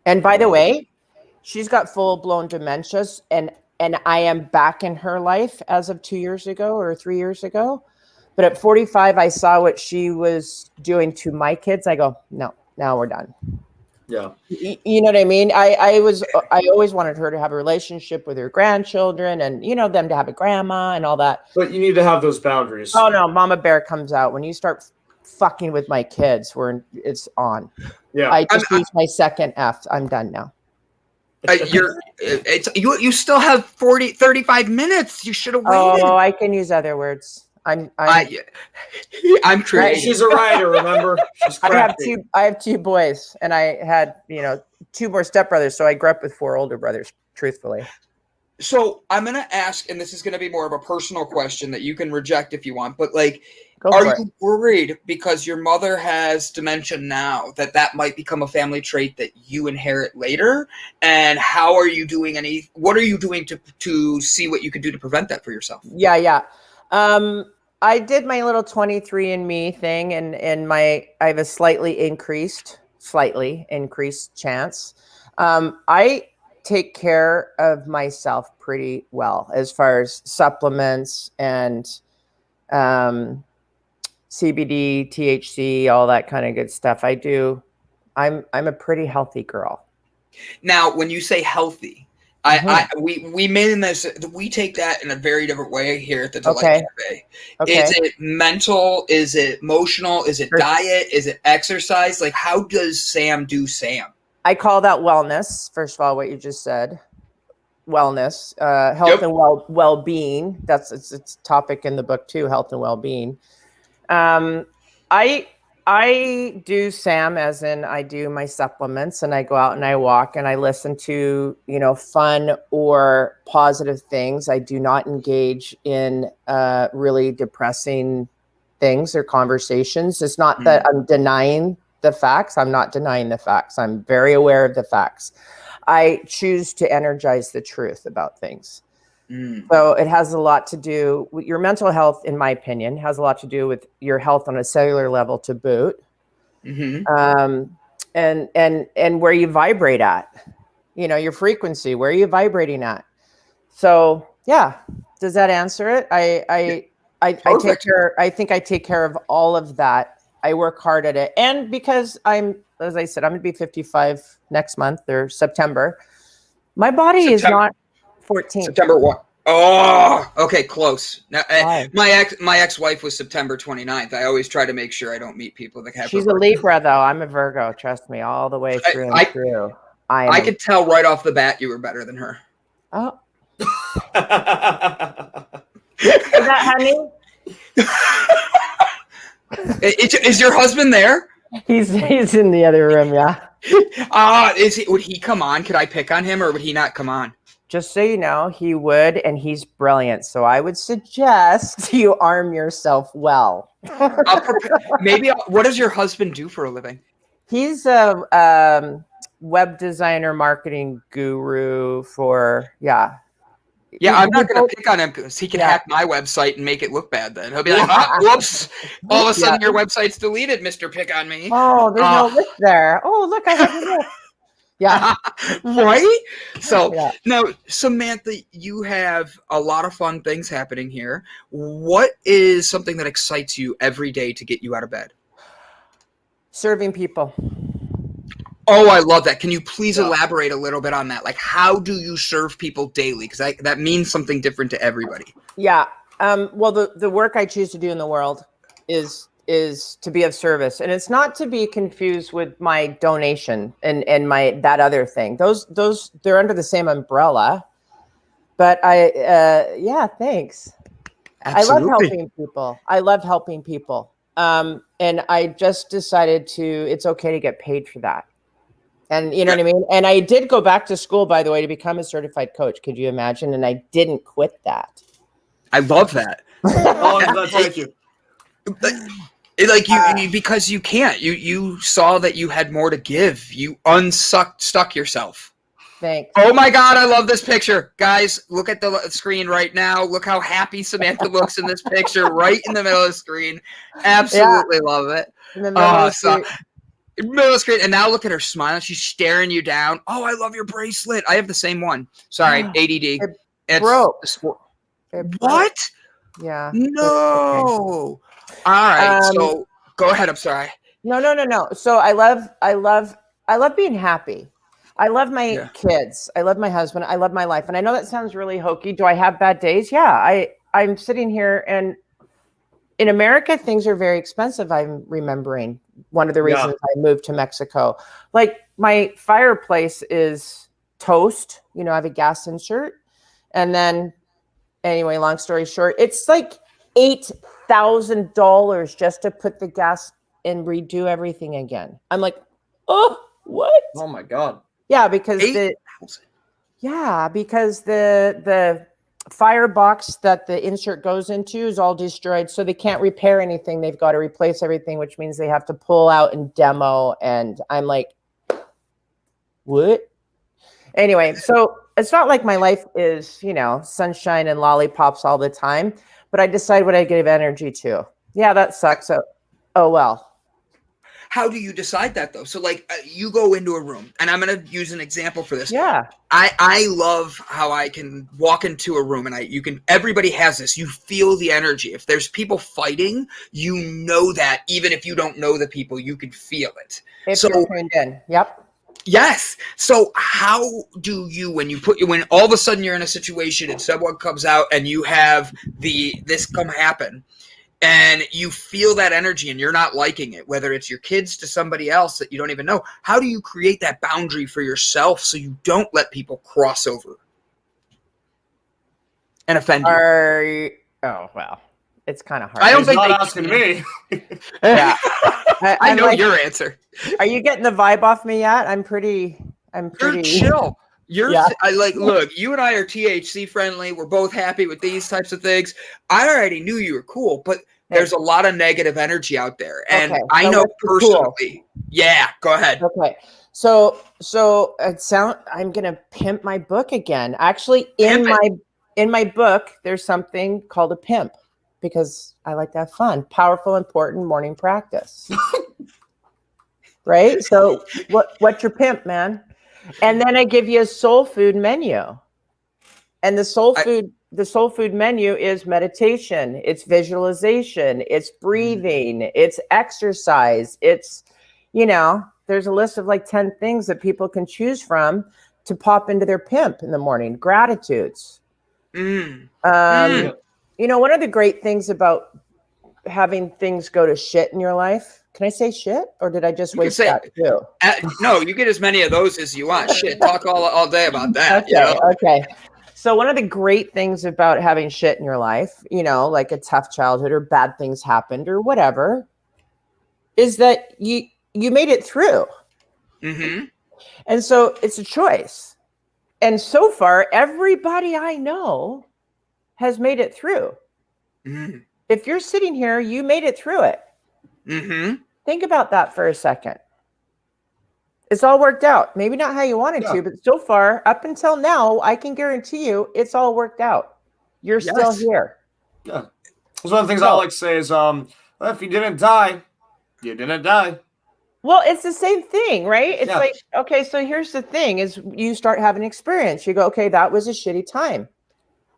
And by the way, she's got full-blown dementia. And I am back in her life as of 2 years ago or 3 years ago. But at 45, I saw what she was doing to my kids. I go, no, now we're done. Yeah. You know what I mean? I always wanted her to have a relationship with her grandchildren and, them to have a grandma and all that. But you need to have those boundaries. Oh, no. Mama Bear comes out. When you start fucking with my kids, it's on. Yeah. I just used my second F. I'm done now. You still have 35 minutes. You should have waited. Oh, I can use other words. I'm creative. She's a writer, remember? She's I have 2 boys, and I had 2 more stepbrothers, so I grew up with 4 older brothers, truthfully. So I'm gonna ask, and this is gonna be more of a personal question that you can reject if you want, but are you worried because your mother has dementia now that might become a family trait that you inherit later? And how are you doing what are you doing to see what you can do to prevent that for yourself? Yeah. I did my little 23andMe thing, and I have a slightly increased chance. I take care of myself pretty well as far as supplements and CBD, THC, all that kind of good stuff. I do. I'm a pretty healthy girl. Now, when you say healthy, we take that in a very different way here at the Delight Cafe. Okay. Is it mental? Is it emotional? Is it diet? Is it exercise? How does Sam do Sam? I call that wellness. First of all, what you just said, wellness, health and well-being. It's a topic in the book too, health and well-being. I I do, Sam, as in I do my supplements, and I go out and I walk and I listen to, fun or positive things. I do not engage in really depressing things or conversations. It's not that I'm denying the facts. I'm not denying the facts. I'm very aware of the facts. I choose to energize the truth about things. So it has a lot to do with your mental health, in my opinion, has a lot to do with your health on a cellular level to boot. And where you vibrate at, your frequency, where are you vibrating at? So yeah, does that answer it? I take care. I think I take care of all of that. I work hard at it. And because as I said, I'm gonna be 55 next month or September. My body is not 14. September what? Oh, okay, close. Now, my ex-wife was September 29th. I always try to make sure I don't meet people that have. She's a Libra, though. I'm a Virgo. Trust me, all the way through and through. I could tell right off the bat you were better than her. Oh. Is that honey? Is your husband there? He's in the other room. Yeah. Would he come on? Could I pick on him, or would he not come on? Just so you know, he would, and he's brilliant. So I would suggest you arm yourself well. What does your husband do for a living? He's a web designer, marketing guru for, Yeah, I'm not going to pick on him because he can hack my website and make it look bad then. He'll be like, whoops, all of a sudden your website's deleted, Mr. Pick on Me. Oh, there's no list there. Oh, look, I have a list. Yeah. Right? So now, Samantha, you have a lot of fun things happening here. What is something that excites you every day to get you out of bed? Serving people. Oh, I love that. Can you please elaborate a little bit on that? Like, how do you serve people daily? Because that means something different to everybody. Yeah. Well, the work I choose to do in the world is to be of service, and it's not to be confused with my donation and that other thing. Those they're under the same umbrella. But thanks. Absolutely. I love helping people. And I just decided it's okay to get paid for that. And you know what I mean? And I did go back to school, by the way, to become a certified coach. Could you imagine? And I didn't quit that. I love that. Thank you. Because you can't. You saw that you had more to give. You stuck yourself. Thanks. Oh my God, I love this picture. Guys, look at the screen right now. Look how happy Samantha looks in this picture right in the middle of the screen. Absolutely love it. In the middle of the screen. Middle of the screen. And now look at her smiling. She's staring you down. Oh, I love your bracelet. I have the same one. Sorry, ADD. It broke. What? Yeah. No. All right. So go ahead. I'm sorry. No. So I love being happy. I love my kids. I love my husband. I love my life. And I know that sounds really hokey. Do I have bad days? Yeah. I'm sitting here, and in America, things are very expensive. I'm remembering one of the reasons I moved to Mexico. Like, my fireplace is toast. I have a gas insert. And then, anyway, long story short, it's like $8,000 just to put the gas and redo everything again. I'm like, oh, what? Oh my God. Yeah, because the firebox that the insert goes into is all destroyed, so they can't repair anything. They've got to replace everything, which means they have to pull out and demo. And I'm like, what? Anyway, so it's not like my life is, sunshine and lollipops all the time, but I decide what I give energy to. Yeah, that sucks. So, oh well. How do you decide that, though? So, you go into a room, and I'm going to use an example for this. Yeah. I love how I can walk into a room, and everybody has this. You feel the energy. If there's people fighting, you know that. Even if you don't know the people, you can feel it. If you're tuned in. Yep. Yes. So how do you, when all of a sudden you're in a situation and someone comes out and you have this come happen, and you feel that energy and you're not liking it, whether it's your kids to somebody else that you don't even know, how do you create that boundary for yourself so you don't let people cross over and offend you? Oh, well, It's kind of hard. I don't He's think not they asking me. Yeah. I I'm know like, your answer. are you getting the vibe off me yet? I'm pretty. You're chill. Yeah. Look, you and I are THC friendly. We're both happy with these types of things. I already knew you were cool, but there's a lot of negative energy out there. And Okay, I so know what's the cool? personally. Yeah, go ahead. Okay. So I'm gonna pimp my book again. Actually, in my book, there's something called a pimp because I like to have fun. Powerful, important morning practice. Right? So what's your pimp, man? And then I give you a soul food menu. And the soul food menu is meditation, it's visualization, it's breathing, it's exercise, it's, there's a list of like 10 things that people can choose from to pop into their pimp in the morning. Gratitudes. Mm. One of the great things about having things go to shit in your life. Can I say shit, or did I just waste that too? No, you get as many of those as you want. Shit, talk all day about that. Okay. So one of the great things about having shit in your life, like a tough childhood or bad things happened or whatever, is that you made it through. Mm-hmm. And so it's a choice. And so far, everybody I know has made it through. Mm-hmm. If you're sitting here, you made it through it. Mm-hmm. Think about that for a second. It's all worked out. Maybe not how you wanted to, but so far, up until now, I can guarantee you it's all worked out. You're still here. Yeah. That's one of the things I like to say is, if you didn't die, you didn't die. Well, it's the same thing, right? It's like, okay, so here's the thing is you start having experience. You go, okay, that was a shitty time.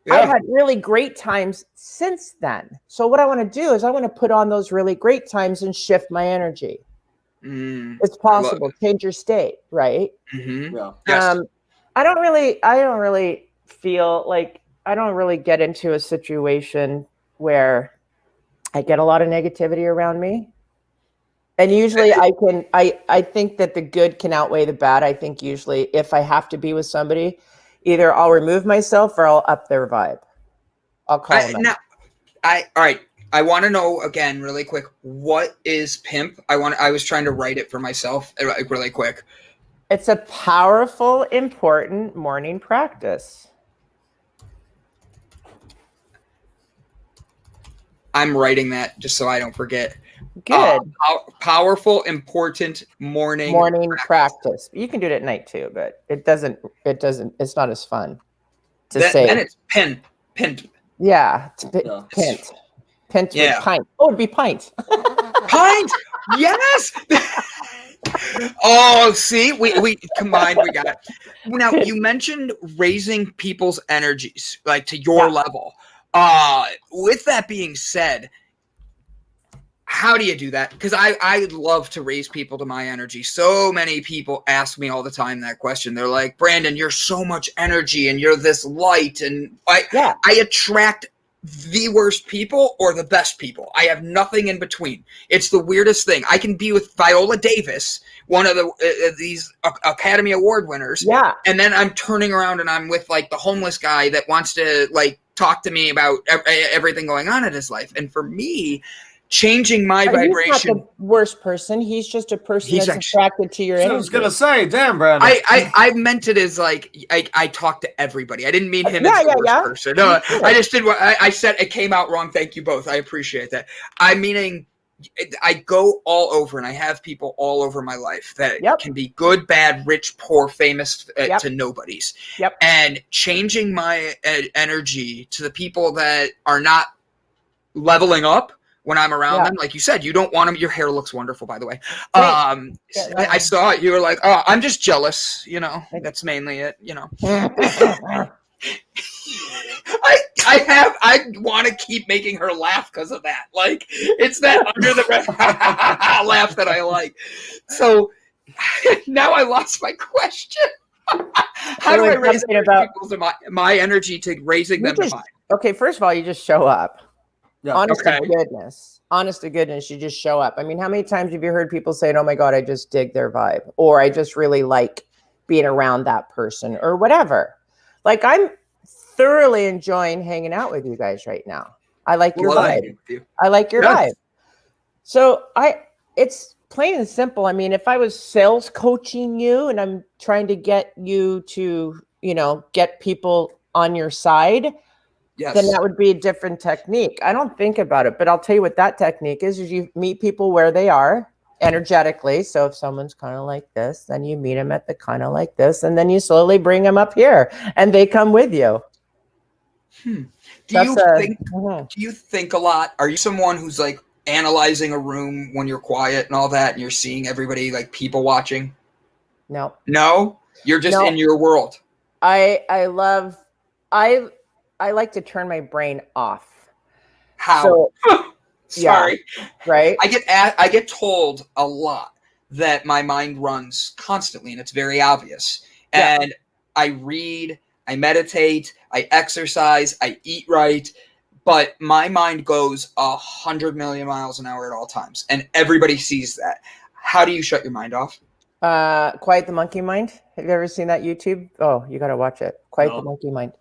Yeah. I've had really great times since then. So what I want to do is I want to put on those really great times and shift my energy. It's possible. Change your state, right? Mm-hmm. Yeah. Yes. I don't really feel like I don't really get into a situation where I get a lot of negativity around me. And usually I think that the good can outweigh the bad. I think usually if I have to be with somebody, either I'll remove myself or I'll up their vibe. I'll call them. All right. I want to know again, really quick. What is pimp? I was trying to write it for myself, really quick. It's a powerful, important morning practice. I'm writing that just so I don't forget. Good. Powerful, important morning practice. You can do it at night too, but it's not as fun to say. Then it's pint. Yeah. It's pint. Pint with pint. Oh, it'd be pint. Pint. Yes. Oh, see, we combined. We got it. Now you mentioned raising people's energies like to your level. With that being said, how do you do that? Because I love to raise people to my energy. So many people ask me all the time that question. They're like, Brandon, you're so much energy and you're this light. And I attract the worst people or the best people. I have nothing in between. It's the weirdest thing. I can be with Viola Davis, one of these Academy Award winners. Yeah. And then I'm turning around and I'm with like the homeless guy that wants to like talk to me about everything going on in his life. And for me, changing my vibration. He's not the worst person. He's just a person that's attracted to your energy. I was gonna say, damn, Brandon. I meant it as like I talk to everybody. I didn't mean him as the worst person. No, I just did what I said. It came out wrong. Thank you both. I appreciate that. I'm meaning I go all over, and I have people all over my life that can be good, bad, rich, poor, famous to nobodies. Yep. And changing my energy to the people that are not leveling up. When I'm around them, like you said, you don't want them. Your hair looks wonderful, by the way. I saw it. You were like, "Oh, I'm just jealous." You know, that's mainly it. You know, I want to keep making her laugh because of that. Like, it's that under the breath laugh that I like. So now I lost my question. How do I raise my energy to raising them to mine? Okay, first of all, you just show up. Yeah. Honest to goodness, you just show up. I mean, how many times have you heard people say, "Oh my God, I just dig their vibe," or "I just really like being around that person," or whatever? Like, I'm thoroughly enjoying hanging out with you guys right now. I like your Well, vibe. I like your Yes. vibe. So it's plain and simple. I mean, if I was sales coaching you and I'm trying to get you to, get people on your side, Yes. then that would be a different technique. I don't think about it, but I'll tell you what that technique is you meet people where they are energetically. So if someone's kind of like this, then you meet them at the kind of like this, and then you slowly bring them up here and they come with you. Do Mhm. you think a lot? Are you someone who's like analyzing a room when you're quiet and all that, and you're seeing everybody like people watching? No, you're just No. in your world. I like to turn my brain off. How? So, Sorry. yeah, right. I get told a lot that my mind runs constantly, and it's very obvious. Yeah. And I read, I meditate, I exercise, I eat right, but my mind goes 100 million miles an hour at all times, and everybody sees that. How do you shut your mind off? Quiet the Monkey Mind. Have you ever seen that YouTube? Oh, you got to watch it. Quiet No. the Monkey Mind.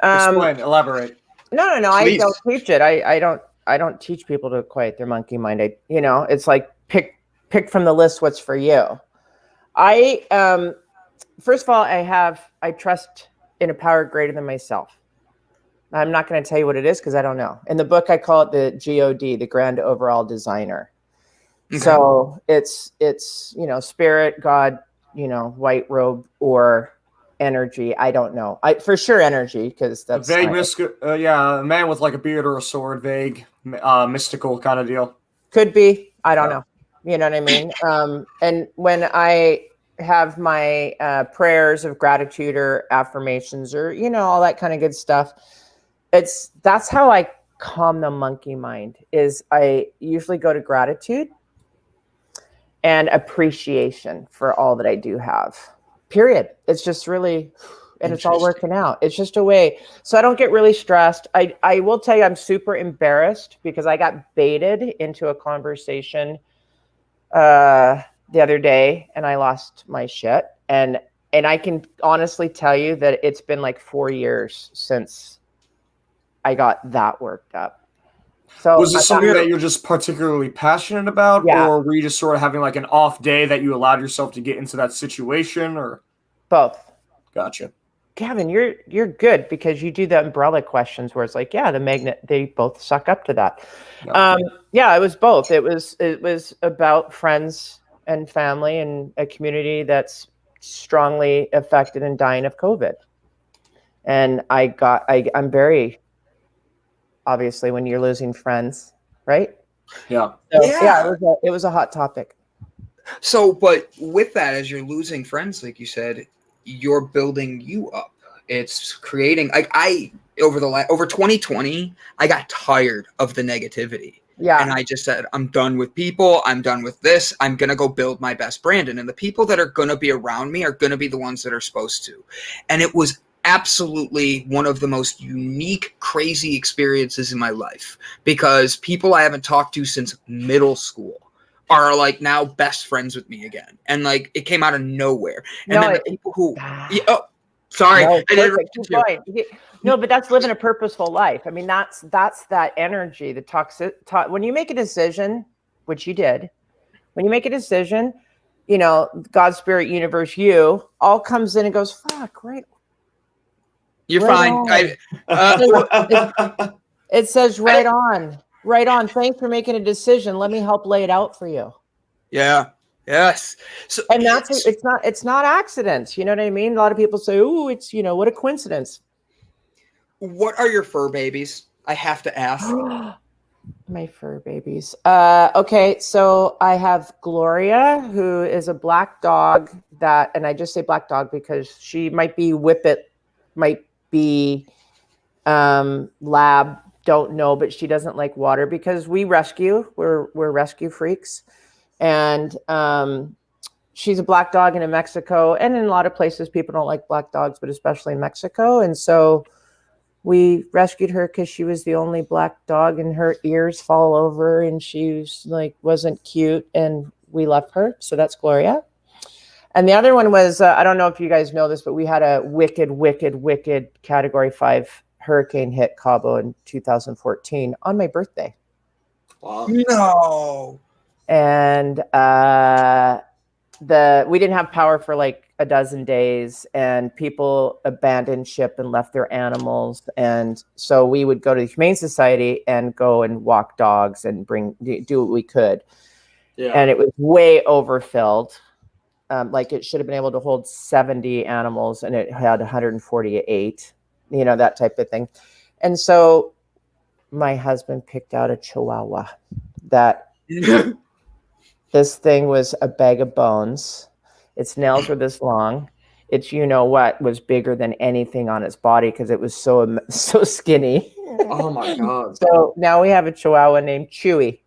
Explain, elaborate. No. Please. I don't teach it. I don't teach people to quiet their monkey mind. It's like pick from the list what's for you. First of all, I trust in a power greater than myself. I'm not going to tell you what it is because I don't know. In the book, I call it the God, the Grand Overall Designer. Okay. So it's spirit, God, white robe, or energy. I don't know. For sure energy, because that's vague a man with like a beard or a sword, vague, mystical kind of deal. Could be. I don't know. You know what I mean? And when I have my prayers of gratitude or affirmations or all that kind of good stuff, that's how I calm the monkey mind. Is I usually go to gratitude and appreciation for all that I do have. Period. It's just really, and it's all working out. It's just a way. So I don't get really stressed. I will tell you, I'm super embarrassed because I got baited into a conversation the other day and I lost my shit. And I can honestly tell you that it's been like 4 years since I got that worked up. So was this something that you're just particularly passionate about, or were you just sort of having like an off day that you allowed yourself to get into that situation, or both? Gotcha. Gavin, you're good because you do the umbrella questions where it's like, the magnet, they both suck up to that. It was both. It was about friends and family and a community that's strongly affected and dying of COVID. And I'm very, obviously, when you're losing friends, right? Yeah. So, it was a hot topic. So, but with that, as you're losing friends, like you said, you're building you up. It's creating, over 2020, I got tired of the negativity. Yeah. And I just said, I'm done with people. I'm done with this. I'm going to go build my best brand. And the people that are going to be around me are going to be the ones that are supposed to. And it was absolutely one of the most unique, crazy experiences in my life, because people I haven't talked to since middle school are like now best friends with me again. And like, it came out of nowhere. And then the people who, sorry. No, but that's living a purposeful life. I mean, that's that energy, the toxic. When you make a decision, which you did, when you make a decision, God, spirit, universe, you all comes in and goes, fuck, right. You're right fine. It says right on. Thanks for making a decision. Let me help lay it out for you. Yeah. Yes. So, and it's not accidents. You know what I mean? A lot of people say, "Oh, it's what a coincidence." What are your fur babies? I have to ask. My fur babies. Okay, so I have Gloria, who is a black dog and I just say black dog because she might be Whippet, might be lab, don't know, but she doesn't like water because we're rescue freaks. And she's a black dog in Mexico, and in a lot of places people don't like black dogs, but especially in Mexico. And so we rescued her because she was the only black dog and her ears fall over and she was wasn't cute, and we left her. So that's Gloria. And the other one was, I don't know if you guys know this, but we had a wicked category 5 hurricane hit Cabo in 2014 on my birthday. Wow. No. And we didn't have power for like a dozen days, and people abandoned ship and left their animals. And so we would go to the Humane Society and go and walk dogs and do what we could. Yeah. And it was way overfilled. Like it should have been able to hold 70 animals, and it had 148, that type of thing. And so my husband picked out a Chihuahua that this thing was a bag of bones. Its nails were this long. It's, was bigger than anything on its body because it was so skinny. Oh my God. So now we have a Chihuahua named Chewy,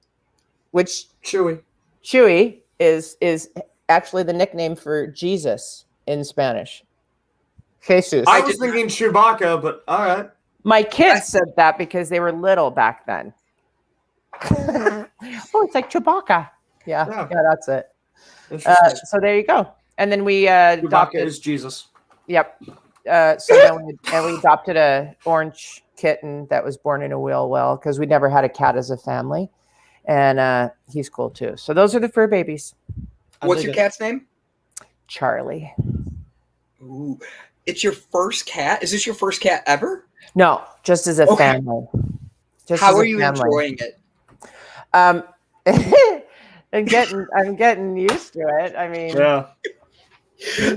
which Chewy is actually the nickname for Jesus in Spanish. Jesus. I was thinking Chewbacca, but all right. My kids said that because they were little back then. Oh, it's like Chewbacca. Yeah, that's it. So there you go. And then we adopted. Chewbacca is Jesus. Yep. So then we adopted a orange kitten that was born in a wheel well because we never had a cat as a family, and he's cool too. So those are the fur babies. What's your cat's name? Charlie. Ooh, it's your first cat? Is this your first cat ever? No, just as a family. How are you enjoying it? I'm getting used to it. I mean, yeah.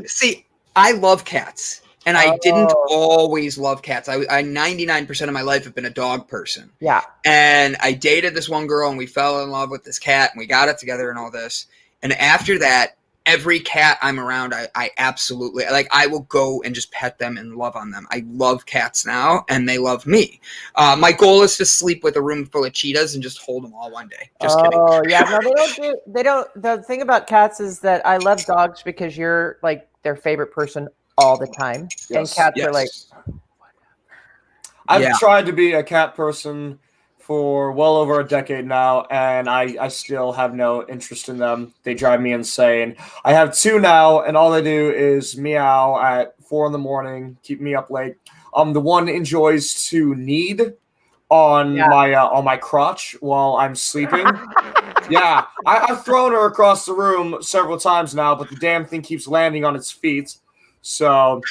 See, I love cats, and I didn't always love cats. I 99% of my life have been a dog person. Yeah. And I dated this one girl, and we fell in love with this cat, and we got it together and all this. And after that, every cat I'm around, I absolutely I will go and just pet them and love on them. I love cats now, and they love me. My goal is to sleep with a room full of cheetahs and just hold them all one day. Just kidding. Oh yeah, no, they don't. The thing about cats is that I love dogs because you're like their favorite person all the time, and cats are like. I've tried to be a cat person for well over a decade now, and I still have no interest in them. They drive me insane. I have two now, and all they do is meow at 4 a.m, keep me up late. The one enjoys to knead on my crotch while I'm sleeping. Yeah, I've thrown her across the room several times now, but the damn thing keeps landing on its feet. So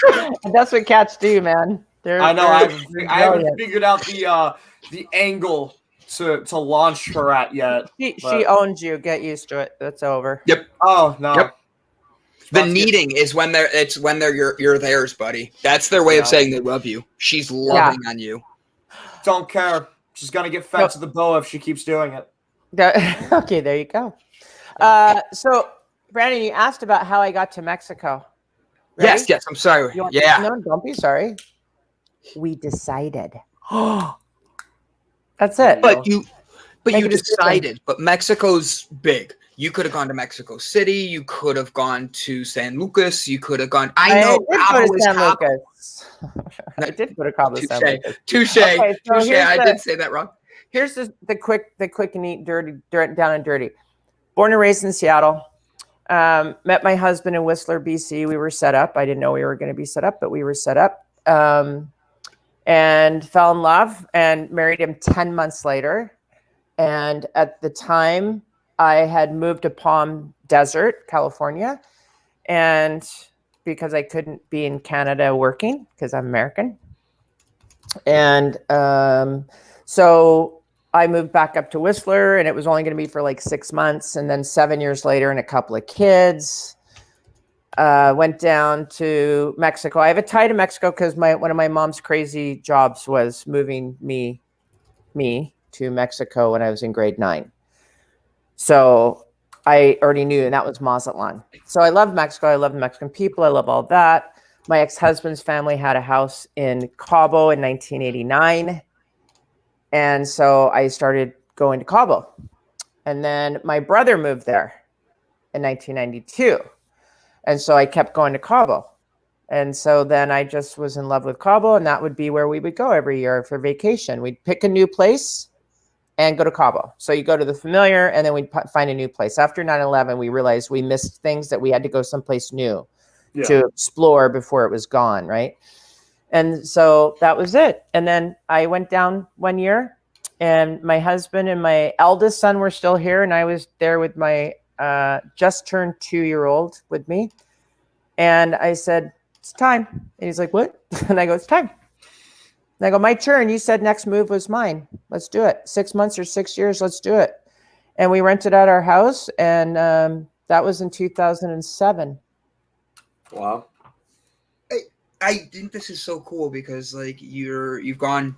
that's what cats do, man. I know. I haven't figured out the angle to launch her at yet. She owns you. Get used to it. That's over. Yep. Oh no. Yep. The kneading is when they're you're theirs, buddy. That's their way of saying they love you. She's loving on you. Don't care. She's gonna get fed to the boa if she keeps doing it. Okay, there you go. So Brandon, you asked about how I got to Mexico. Right? Yes. I'm sorry. No, don't be sorry. We decided. That's it. But you decided. But Mexico's big. You could have gone to Mexico City. You could have gone to San Lucas. You could have gone. I did go to San Lucas. I did go to Cabo San Lucas. Touche. Okay, touche. I did say that wrong. Here's the quick and neat, down and dirty. Born and raised in Seattle. Met my husband in Whistler, BC. We were set up. I didn't know we were going to be set up, but we were set up. And fell in love and married him 10 months later. And at the time, I had moved to Palm Desert, California. And because I couldn't be in Canada working because I'm American. And so I moved back up to Whistler, and it was only going to be for like 6 months. And then 7 years later, and a couple of kids. Went down to Mexico. I have a tie to Mexico because one of my mom's crazy jobs was moving me to Mexico when I was in grade 9. So I already knew, and that was Mazatlan. So I love Mexico. I love the Mexican people. I love all that. My ex-husband's family had a house in Cabo in 1989. And so I started going to Cabo. And then my brother moved there in 1992. And so I kept going to Cabo. And so then I just was in love with Cabo, and that would be where we would go every year for vacation. We'd pick a new place and go to Cabo. So you go to the familiar, and then we'd find a new place. After 9/11, we realized we missed things that we had to go someplace new to explore before it was gone, right? And so that was it. And then I went down one year, and my husband and my eldest son were still here, and I was there with my just turned 2-year-old with me. And I said, it's time. And he's like, what? And I go, it's time. And I go, my turn. You said next move was mine. Let's do it. 6 months or 6 years. Let's do it. And we rented out our house, and that was in 2007. Wow. I think this is so cool because like you've gone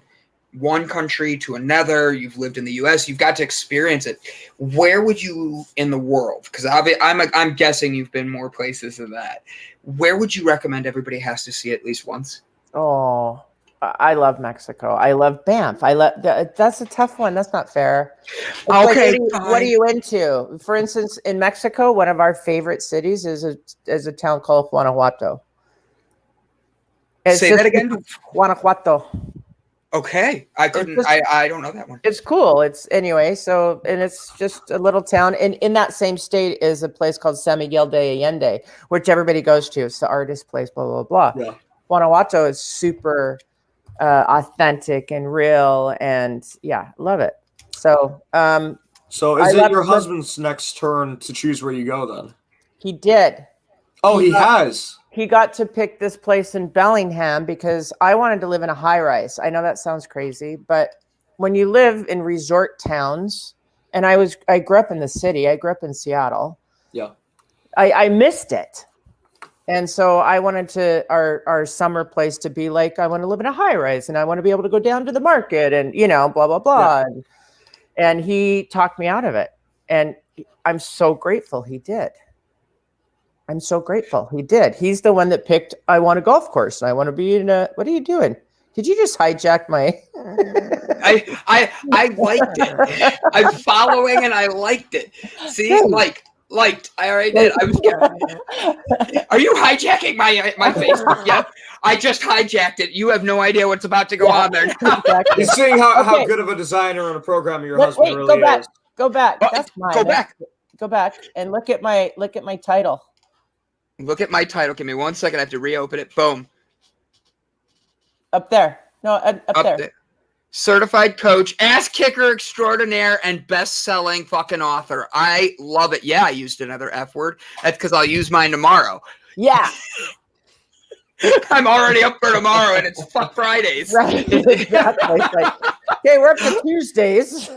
one country to another, you've lived in the US, you've got to experience it. Where would you in the world? Because I'm guessing you've been more places than that. Where would you recommend everybody has to see at least once? Oh, I love Mexico. I love Banff. That's a tough one. That's not fair. It's Okay, like, what are you into? For instance, in Mexico, one of our favorite cities is a town called Guanajuato. Say that again. Guanajuato. Okay, I don't know that one. It's cool. It's anyway. So, and it's just a little town, and in that same state is a place called San Miguel de Allende, which everybody goes to. It's the artist place. Blah blah blah. Yeah. Guanajuato is super authentic and real, and yeah, love it. So, So is it your husband's next turn to choose where you go then? He did. Oh, he has. He got to pick this place in Bellingham because I wanted to live in a high rise. I know that sounds crazy, but when you live in resort towns, and I grew up in the city. I grew up in Seattle. Yeah. I missed it. And so I wanted our summer place to be like, I want to live in a high rise, and I want to be able to go down to the market and, blah, blah, blah. Yeah. And he talked me out of it. And I'm so grateful he did. I'm so grateful he did. He's the one that picked, I want a golf course, and I want to be in what are you doing? Did you just hijack my... I liked it. I'm following and I liked it. See, liked. I already did. Are you hijacking my Facebook? Yep. I just hijacked it. You have no idea what's about to go on there now. Exactly. You're seeing how good of a designer and a programmer your husband really is. Go back. That's mine. Go back. Go back and look at my title. Look at my title. Give me 1 second. I have to reopen it. Boom. Up there. No, up there. Certified coach, ass kicker extraordinaire, and best-selling fucking author. I love it. Yeah, I used another F word. That's because I'll use mine tomorrow. Yeah. I'm already up for tomorrow, and it's fuck Fridays. Right. Exactly. Like, okay, we're up to Tuesdays.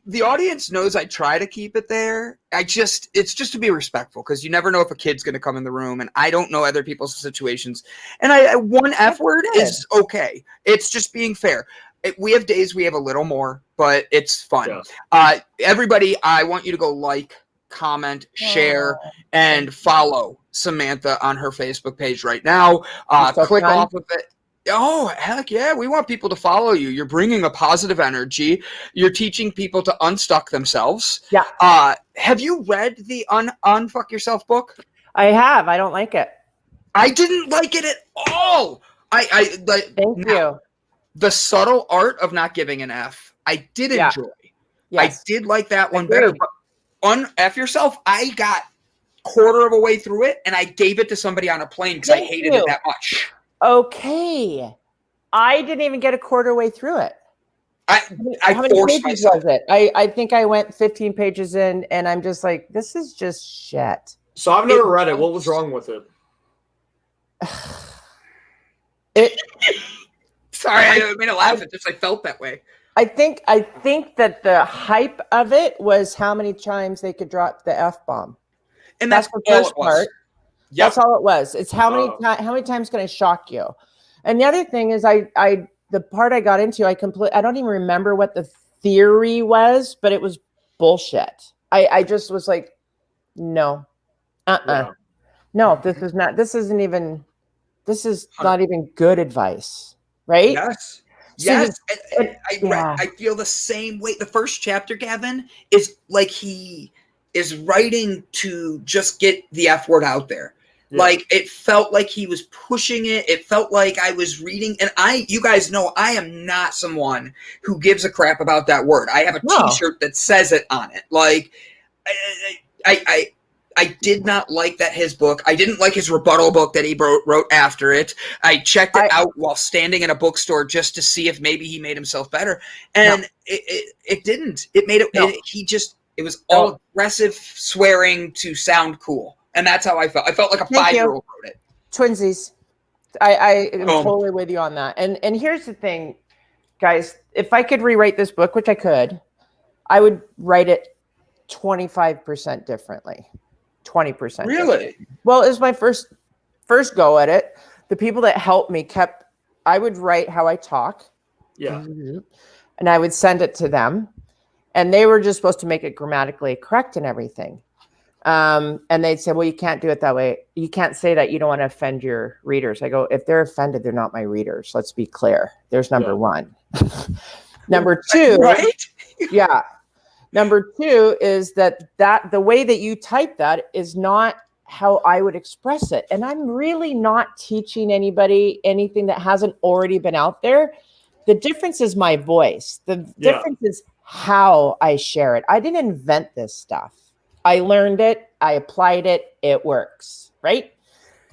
The audience knows I try to keep it there. It's just to be respectful, because you never know if a kid's going to come in the room, and I don't know other people's situations. And one F word is okay. It's just being fair. We have days we have a little more, but it's fun. Yeah. Everybody, I want you to go like, comment, share, and follow Samantha on her Facebook page right now. Click off of it. Oh, heck yeah. We want people to follow you. You're bringing a positive energy. You're teaching people to unstuck themselves. Yeah. Have you read the Unfuck Yourself book? I have. I don't like it. I didn't like it at all. Thank you. The Subtle Art of Not Giving an F. I did enjoy. Yes. I did like that one better. But F Yourself, I got quarter of a way through it, and I gave it to somebody on a plane because I hated it that much. Okay. I didn't even get a quarter way through it. I How many forced pages myself. was it? I think I went 15 pages in, and I'm just like, this is just shit. So I've never read it. What was wrong with it? Sorry, I didn't mean to laugh. It just I felt that way. I think that the hype of it was how many times they could drop the F-bomb. And that's the first part. Yep. That's all it was. It's how many times can I shock you? And the other thing is the part I got into, I don't even remember what the theory was, but it was bullshit. I just was like, no. No, this is not even good advice. Right? Yes. So yes. I feel the same way. The first chapter, Gavin, is like he is writing to just get the F word out there. Yeah. Like it felt like he was pushing it. It felt like I was reading, and you guys know I am not someone who gives a crap about that word. I have a T-shirt that says it on it. Like I did not like that his book. I didn't like his rebuttal book that he wrote after it. I checked it out while standing in a bookstore just to see if maybe he made himself better, and it didn't. It made it. No. It was all aggressive swearing to sound cool, and that's how I felt. I felt like a 5-year-old wrote it. Twinsies. I am totally with you on that. And here's the thing, guys. If I could rewrite this book, which I could, I would write it 25% differently. 20%. Really? Well, it was my first go at it. The people that helped me I would write how I talk. Yeah. And I would send it to them. And they were just supposed to make it grammatically correct and everything. And they'd say, well, you can't do it that way. You can't say that. You don't want to offend your readers. I go, if they're offended, they're not my readers. Let's be clear. There's number one. Number two. Right? Yeah. Number two is that the way that you type that is not how I would express it. And I'm really not teaching anybody anything that hasn't already been out there. The difference is my voice. The difference is how I share it. I didn't invent this stuff. I learned it. I applied it. It works. Right.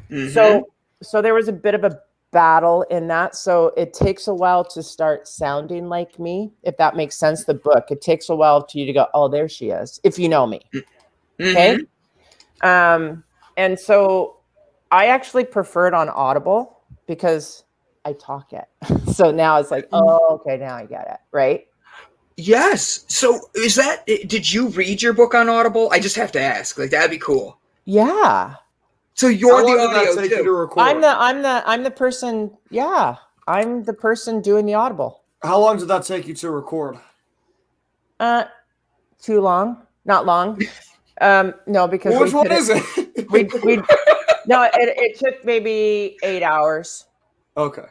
Mm-hmm. So there was a bit of a battle in that. So it takes a while to start sounding like me, if that makes sense. The book, it takes a while to you to go, oh, there she is, if you know me. Mm-hmm. Okay. And so I actually prefer it on Audible because I talk it. So now it's like, oh, okay, now I get it. Right. Yes. So did you read your book on Audible? I just have to ask, like, that'd be cool. Yeah. So you're the audio too. I'm the person. Yeah. I'm the person doing the Audible. How long did that take you to record? Too long. Not long. No, because which one is it? No, it took maybe 8 hours. Okay.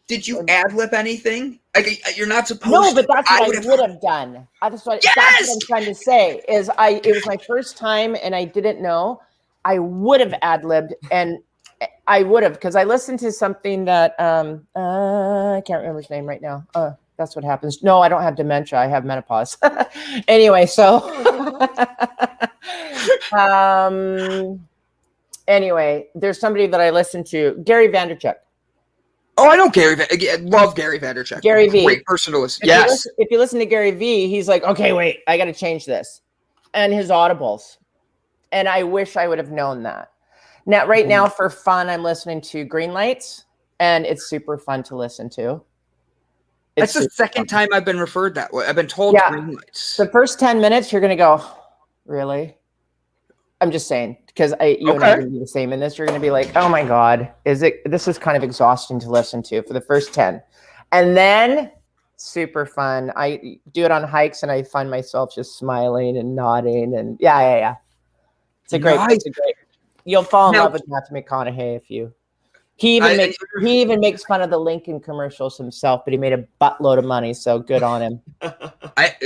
Did you ad-lib anything? Like, you're not supposed to. No, but that's what I would have done. That's what I'm trying to say is it was my first time and I didn't know. I would have ad-libbed and I would have, because I listened to something that I can't remember his name right now. That's what happens. No, I don't have dementia. I have menopause. Anyway, so anyway, there's somebody that I listened to, Gary Vaynerchuk. Oh, I know Gary. I love Gary Vaynerchuk. Gary V. Great person to listen. Yes. If you listen to Gary V, he's like, okay, wait, I got to change this. And his audibles. And I wish I would have known that. Now, right now, for fun, I'm listening to Green Lights, and it's super fun to listen to. That's the second time I've been referred that way. I've been told Green Lights. The first 10 minutes, you're going to go, really? I'm just saying, because you and I are going to be the same in this. You're going to be like, oh my God, this is kind of exhausting to listen to for the first 10. And then super fun. I do it on hikes and I find myself just smiling and nodding and yeah. It's a great, you'll fall in love with Matthew McConaughey if you. He even makes fun of the Lincoln commercials himself, but he made a buttload of money, so good on him.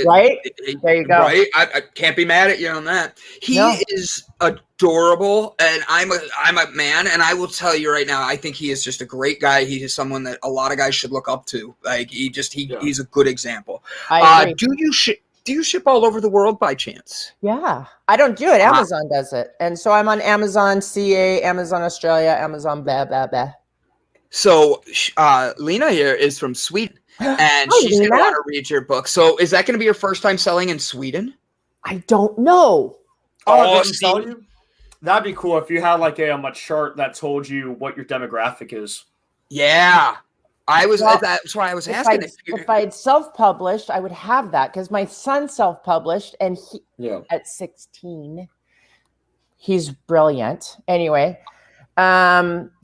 Right? There you go. Right? I can't be mad at you on that. He is adorable, and I'm a man, and I will tell you right now, I think he is just a great guy. He is someone that a lot of guys should look up to. Like he's a good example. Do you ship all over the world by chance? Yeah, I don't do it. Amazon does it. And so I'm on Amazon CA, Amazon Australia, Amazon blah, blah, blah. So Lena here is from Sweden, and she's going to want to read your book. So is that going to be your first time selling in Sweden? I don't know. That'd be cool if you had like a chart that told you what your demographic is. Yeah. That's why I was asking. If I had self-published, I would have that because my son self-published, and at 16, he's brilliant. Anyway,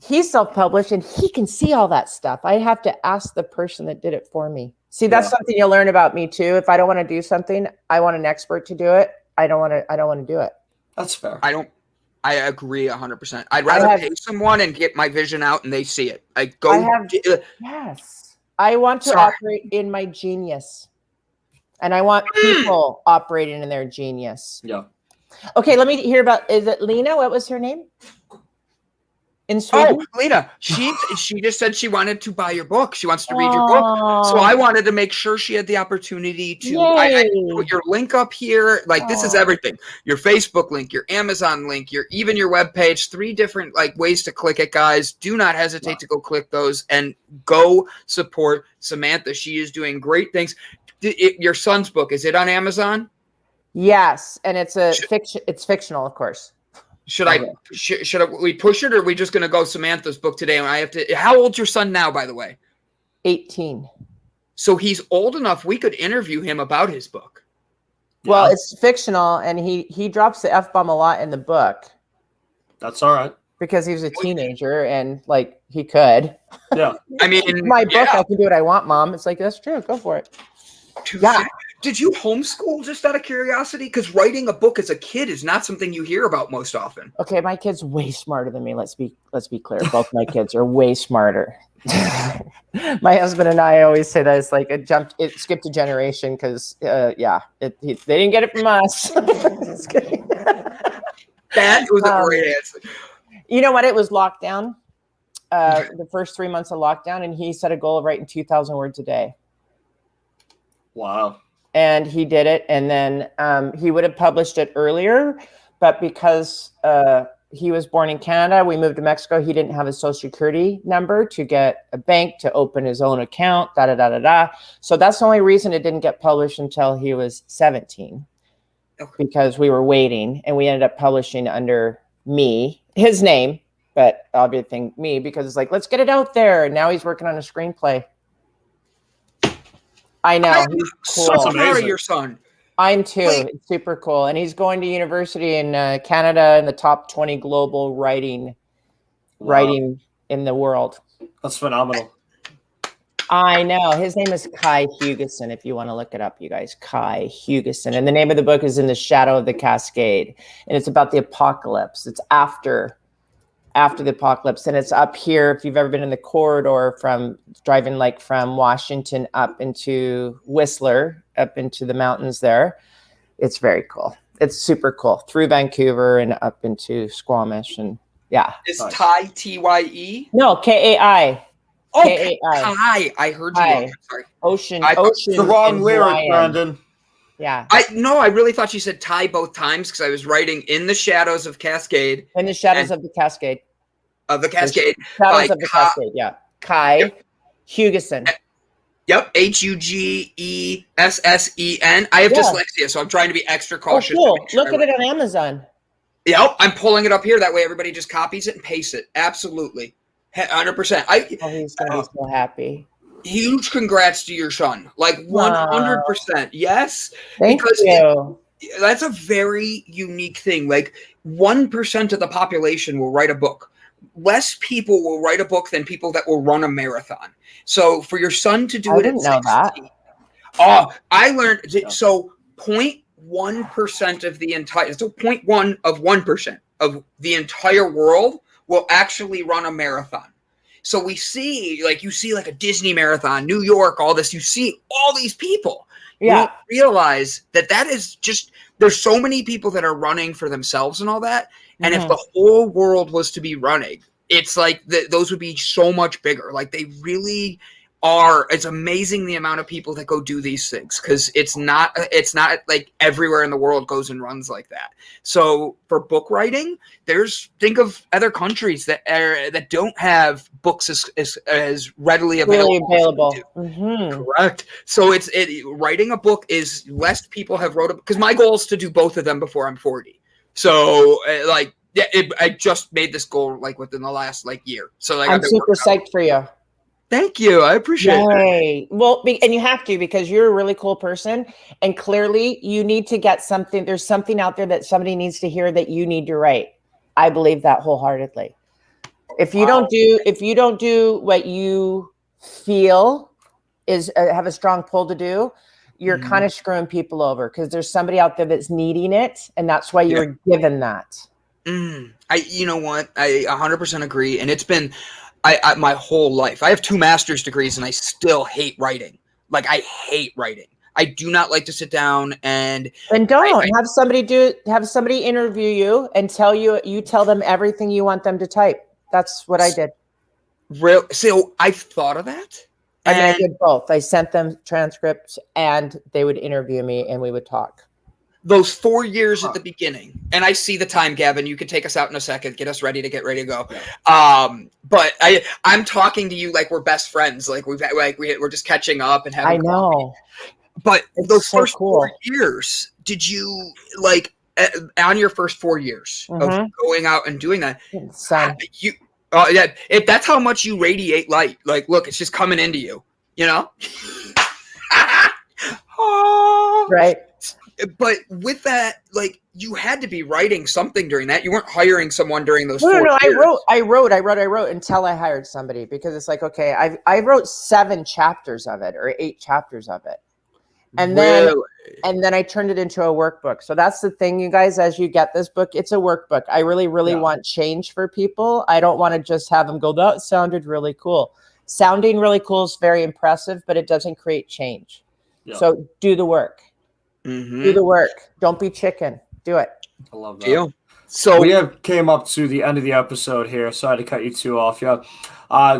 he's self-published, and he can see all that stuff. I have to ask the person that did it for me. See, that's something you'll learn about me too. If I don't want to do something, I want an expert to do it. I don't want to do it. That's fair. I agree 100%. I'd rather pay someone and get my vision out and they see it. Yes. I want to operate in my genius. And I want people operating in their genius. Yeah. Okay, let me hear about, is it Lena? What was her name? in Sweden? Oh, Lena, she just said she wanted to buy your book. She wants to read your book. So I wanted to make sure she had the opportunity to. I put your link up here. Like this is everything. Your Facebook link, your Amazon link, even your webpage. 3 different like ways to click it, guys. Do not hesitate to go click those and go support Samantha. She is doing great things. Your son's book, is it on Amazon? Yes, and it's it's fictional, of course. Should we push it, or are we just going to go Samantha's book today? And I have to. How old's your son now, by the way? 18. So he's old enough. We could interview him about his book. Well, it's fictional, and he drops the F-bomb a lot in the book. That's all right. Because he was a teenager, and like he could. Yeah. I mean, my book, I can do what I want, Mom. It's like, that's true. Go for it. Yeah. Did you homeschool, just out of curiosity? Because writing a book as a kid is not something you hear about most often. Okay, my kid's way smarter than me. Let's be clear. Both my kids are way smarter. My husband and I always say that it's like it skipped a generation because they didn't get it from us. Just kidding. That was a great answer. You know what? It was lockdown. The first 3 months of lockdown, and he set a goal of writing 2,000 words a day. Wow. And he did it. And then he would have published it earlier, but because he was born in Canada, we moved to Mexico. He didn't have a social security number to get a bank to open his own account, So that's the only reason it didn't get published until he was 17, because we were waiting, and we ended up publishing under his name, but obviously me, because it's like, let's get it out there. And now he's working on a screenplay. I know. He's cool. So proud of your son. I'm too. It's super cool. And he's going to university in Canada, in the top 20 global writing in the world. That's phenomenal. I know. His name is Kai Hugeson, if you want to look it up, you guys. Kai Hugeson. And the name of the book is In the Shadow of the Cascade. And it's about the apocalypse. It's after the apocalypse, and it's up here. If you've ever been in the corridor from driving like from Washington up into Whistler, up into the mountains there, it's very cool. It's super cool, through Vancouver and up into Squamish, and yeah. Is Ty Tye? No, Kai. Oh, Kai. I heard you. I'm sorry. Ocean. It's the wrong lyric, Brandon. Yeah. I really thought you said Ty both times, because I was writing In the Shadows of Cascade. In the Shadows of the Cascade. Of the Cascade. Shadows of the Cascade, yeah. Kai Hugeson. Yep. Hugessen. I have dyslexia, so I'm trying to be extra cautious. Oh, cool. Look at it on Amazon. Yep. I'm pulling it up here. That way everybody just copies it and pastes it. Absolutely. 100%. He's going to be so happy. Huge congrats to your son. Like 100%. Yes. Thank you. That's a very unique thing. Like 1% of the population will write a book. Less people will write a book than people that will run a marathon. So for your son to do it, I didn't know that. Oh, I learned. So 0.1% of the entire. So 0.1 of 1% of the entire world will actually run a marathon. So we see, like, you see like a Disney marathon, New York, all this. You see all these people. Yeah. You realize that is just, there's so many people that are running for themselves and all that. And if the whole world was to be running, it's like those would be so much bigger. Like they really are. It's amazing the amount of people that go do these things, because it's not like everywhere in the world goes and runs like that. So for book writing, think of other countries that don't have books as readily available. Correct. So writing a book is less people have wrote it, because my goal is to do both of them before I'm 40. So I just made this goal like within the last year. So like, I'm super psyched for you. Thank you. I appreciate it. Well, and you have to, because you're a really cool person, and clearly you need to get something. There's something out there that somebody needs to hear that you need to write. I believe that wholeheartedly. If you don't do what you feel is have a strong pull to do, you're kind of screwing people over, because there's somebody out there that's needing it, and that's why you were given that. You know what? I 100% agree, and it's been. I my whole life. I have 2 master's degrees, and I still hate writing. Like, I hate writing. I do not like to sit down and have somebody interview you and tell them everything you want them to type. That's what I did. Real. So I've thought of that. I mean, I did both. I sent them transcripts and they would interview me and we would talk. Those 4 years at the beginning, and I see the time, Gavin. You can take us out in a second. Get us ready to go. But I'm talking to you like we're best friends. Like we're just catching up and having. I know. Coffee. But it's those so first cool. 4 years, did you on your first 4 years of going out and doing that? That's how much you radiate light. Like, look, it's just coming into you. You know. Right. But with that, like, you had to be writing something during that. You weren't hiring someone during those. No, 4 years. I wrote until I hired somebody, because it's like, okay, I wrote 7 chapters of it or 8 chapters of it. And then I turned it into a workbook. So that's the thing, you guys, as you get this book, it's a workbook. I really want change for people. I don't want to just have them go, that sounded really cool. Sounding really cool is very impressive, but it doesn't create change. Yeah. So do the work. Do the work. Don't be chicken. Do it. I love that. Deal. So we came up to the end of the episode here, so I had to cut you two off. Yeah,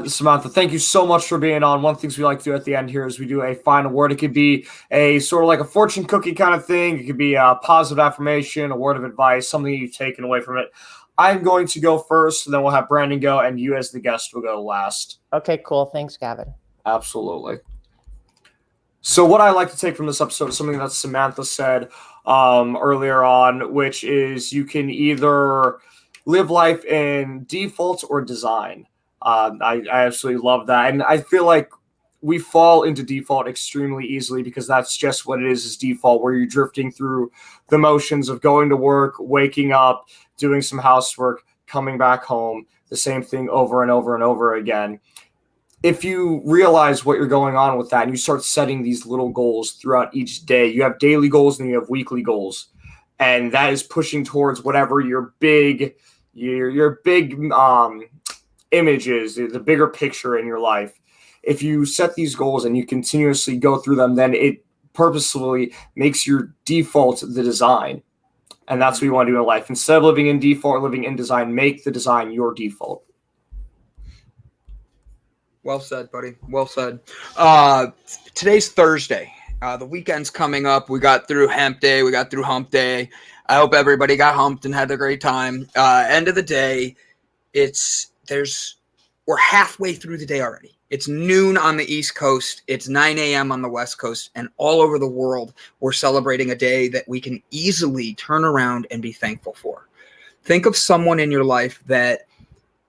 Samantha, thank you so much for being on. One of the things we like to do at the end here is we do a final word. It could be a sort of like a fortune cookie kind of thing. It could be a positive affirmation, a word of advice, something you've taken away from it. I'm going to go first, and then we'll have Brandon go, and you as the guest will go last. Okay, cool. Thanks, Gavin. Absolutely. So what I like to take from this episode is something that Samantha said earlier on, which is you can either live life in default or design. I absolutely love that. And I feel like we fall into default extremely easily because that's just what it is default, where you're drifting through the motions of going to work, waking up, doing some housework, coming back home, the same thing over and over and over again. If you realize what you're going on with that and you start setting these little goals throughout each day, you have daily goals and you have weekly goals, and that is pushing towards whatever your big image is, the bigger picture in your life. If you set these goals and you continuously go through them, then it purposefully makes your default the design. And that's what you want to do in life. Instead of living in default or living in design, make the design your default. Well said, buddy. Well said. Today's Thursday. The weekend's coming up. We got through Hump Day. We got through Hump Day. I hope everybody got humped and had a great time. End of the day, we're halfway through the day already. It's noon on the East Coast. It's 9 a.m. on the West Coast. And all over the world, we're celebrating a day that we can easily turn around and be thankful for. Think of someone in your life that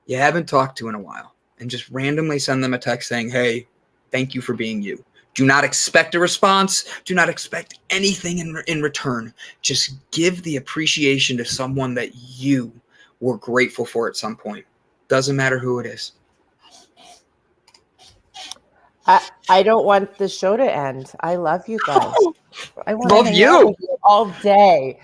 you haven't talked to in a while, and just randomly send them a text saying, hey, thank you for being you. Do not expect a response. Do not expect anything in return. Just give the appreciation to someone that you were grateful for at some point. Doesn't matter who it is. I don't want the show to end. I love you guys. I want love to hang you. out with you all day.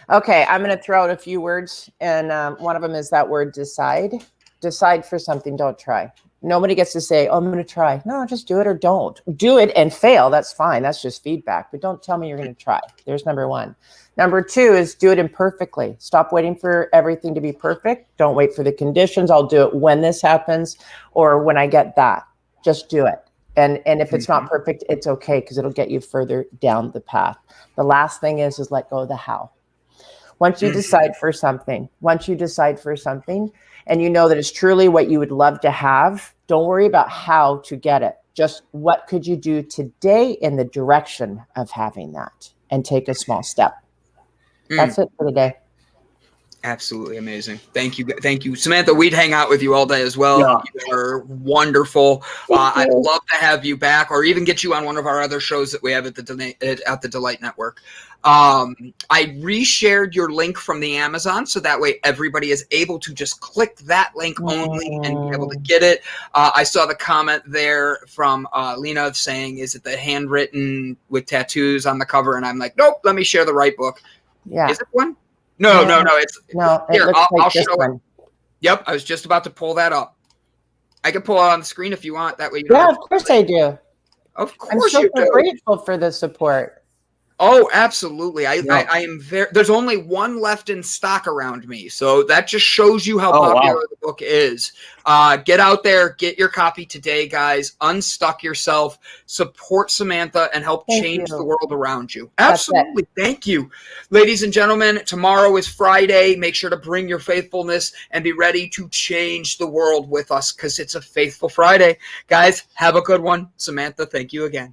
Okay, I'm going to throw out a few words, and one of them is that word decide. Decide for something, don't try. Nobody gets to say, oh, I'm going to try. No, just do it or don't. Do it and fail. That's fine. That's just feedback. But don't tell me you're going to try. There's number 1. Number 2 is do it imperfectly. Stop waiting for everything to be perfect. Don't wait for the conditions. I'll do it when this happens or when I get that. Just do it. And if it's not perfect, it's okay, because it'll get you further down the path. The last thing is let go of the how. Once you decide for something, and you know that it's truly what you would love to have, don't worry about how to get it. Just what could you do today in the direction of having that, and take a small step. That's it for the day. Absolutely amazing. Thank you. Samantha, we'd hang out with you all day as well. Yeah. You are wonderful. I'd love to have you back, or even get you on one of our other shows that we have at the Delight Network. I reshared your link from the Amazon, so that way everybody is able to just click that link only and be able to get it. I saw the comment there from Lena saying, is it the handwritten with tattoos on the cover? And I'm like, nope, let me share the right book. Yeah. Is it one? No. It's here. It I'll show it. Yep, I was just about to pull that up. I can pull it on the screen if you want. That way, of course I do. Of course, I'm so grateful for the support. Oh, absolutely. I am very, there's only one left in stock around me. So that just shows you how popular the book is. Get out there, get your copy today, guys. Unstuck yourself, support Samantha, and help change the world around you. Absolutely. Thank you. Ladies and gentlemen, tomorrow is Friday. Make sure to bring your faithfulness and be ready to change the world with us because it's a faithful Friday. Guys, have a good one. Samantha, thank you again.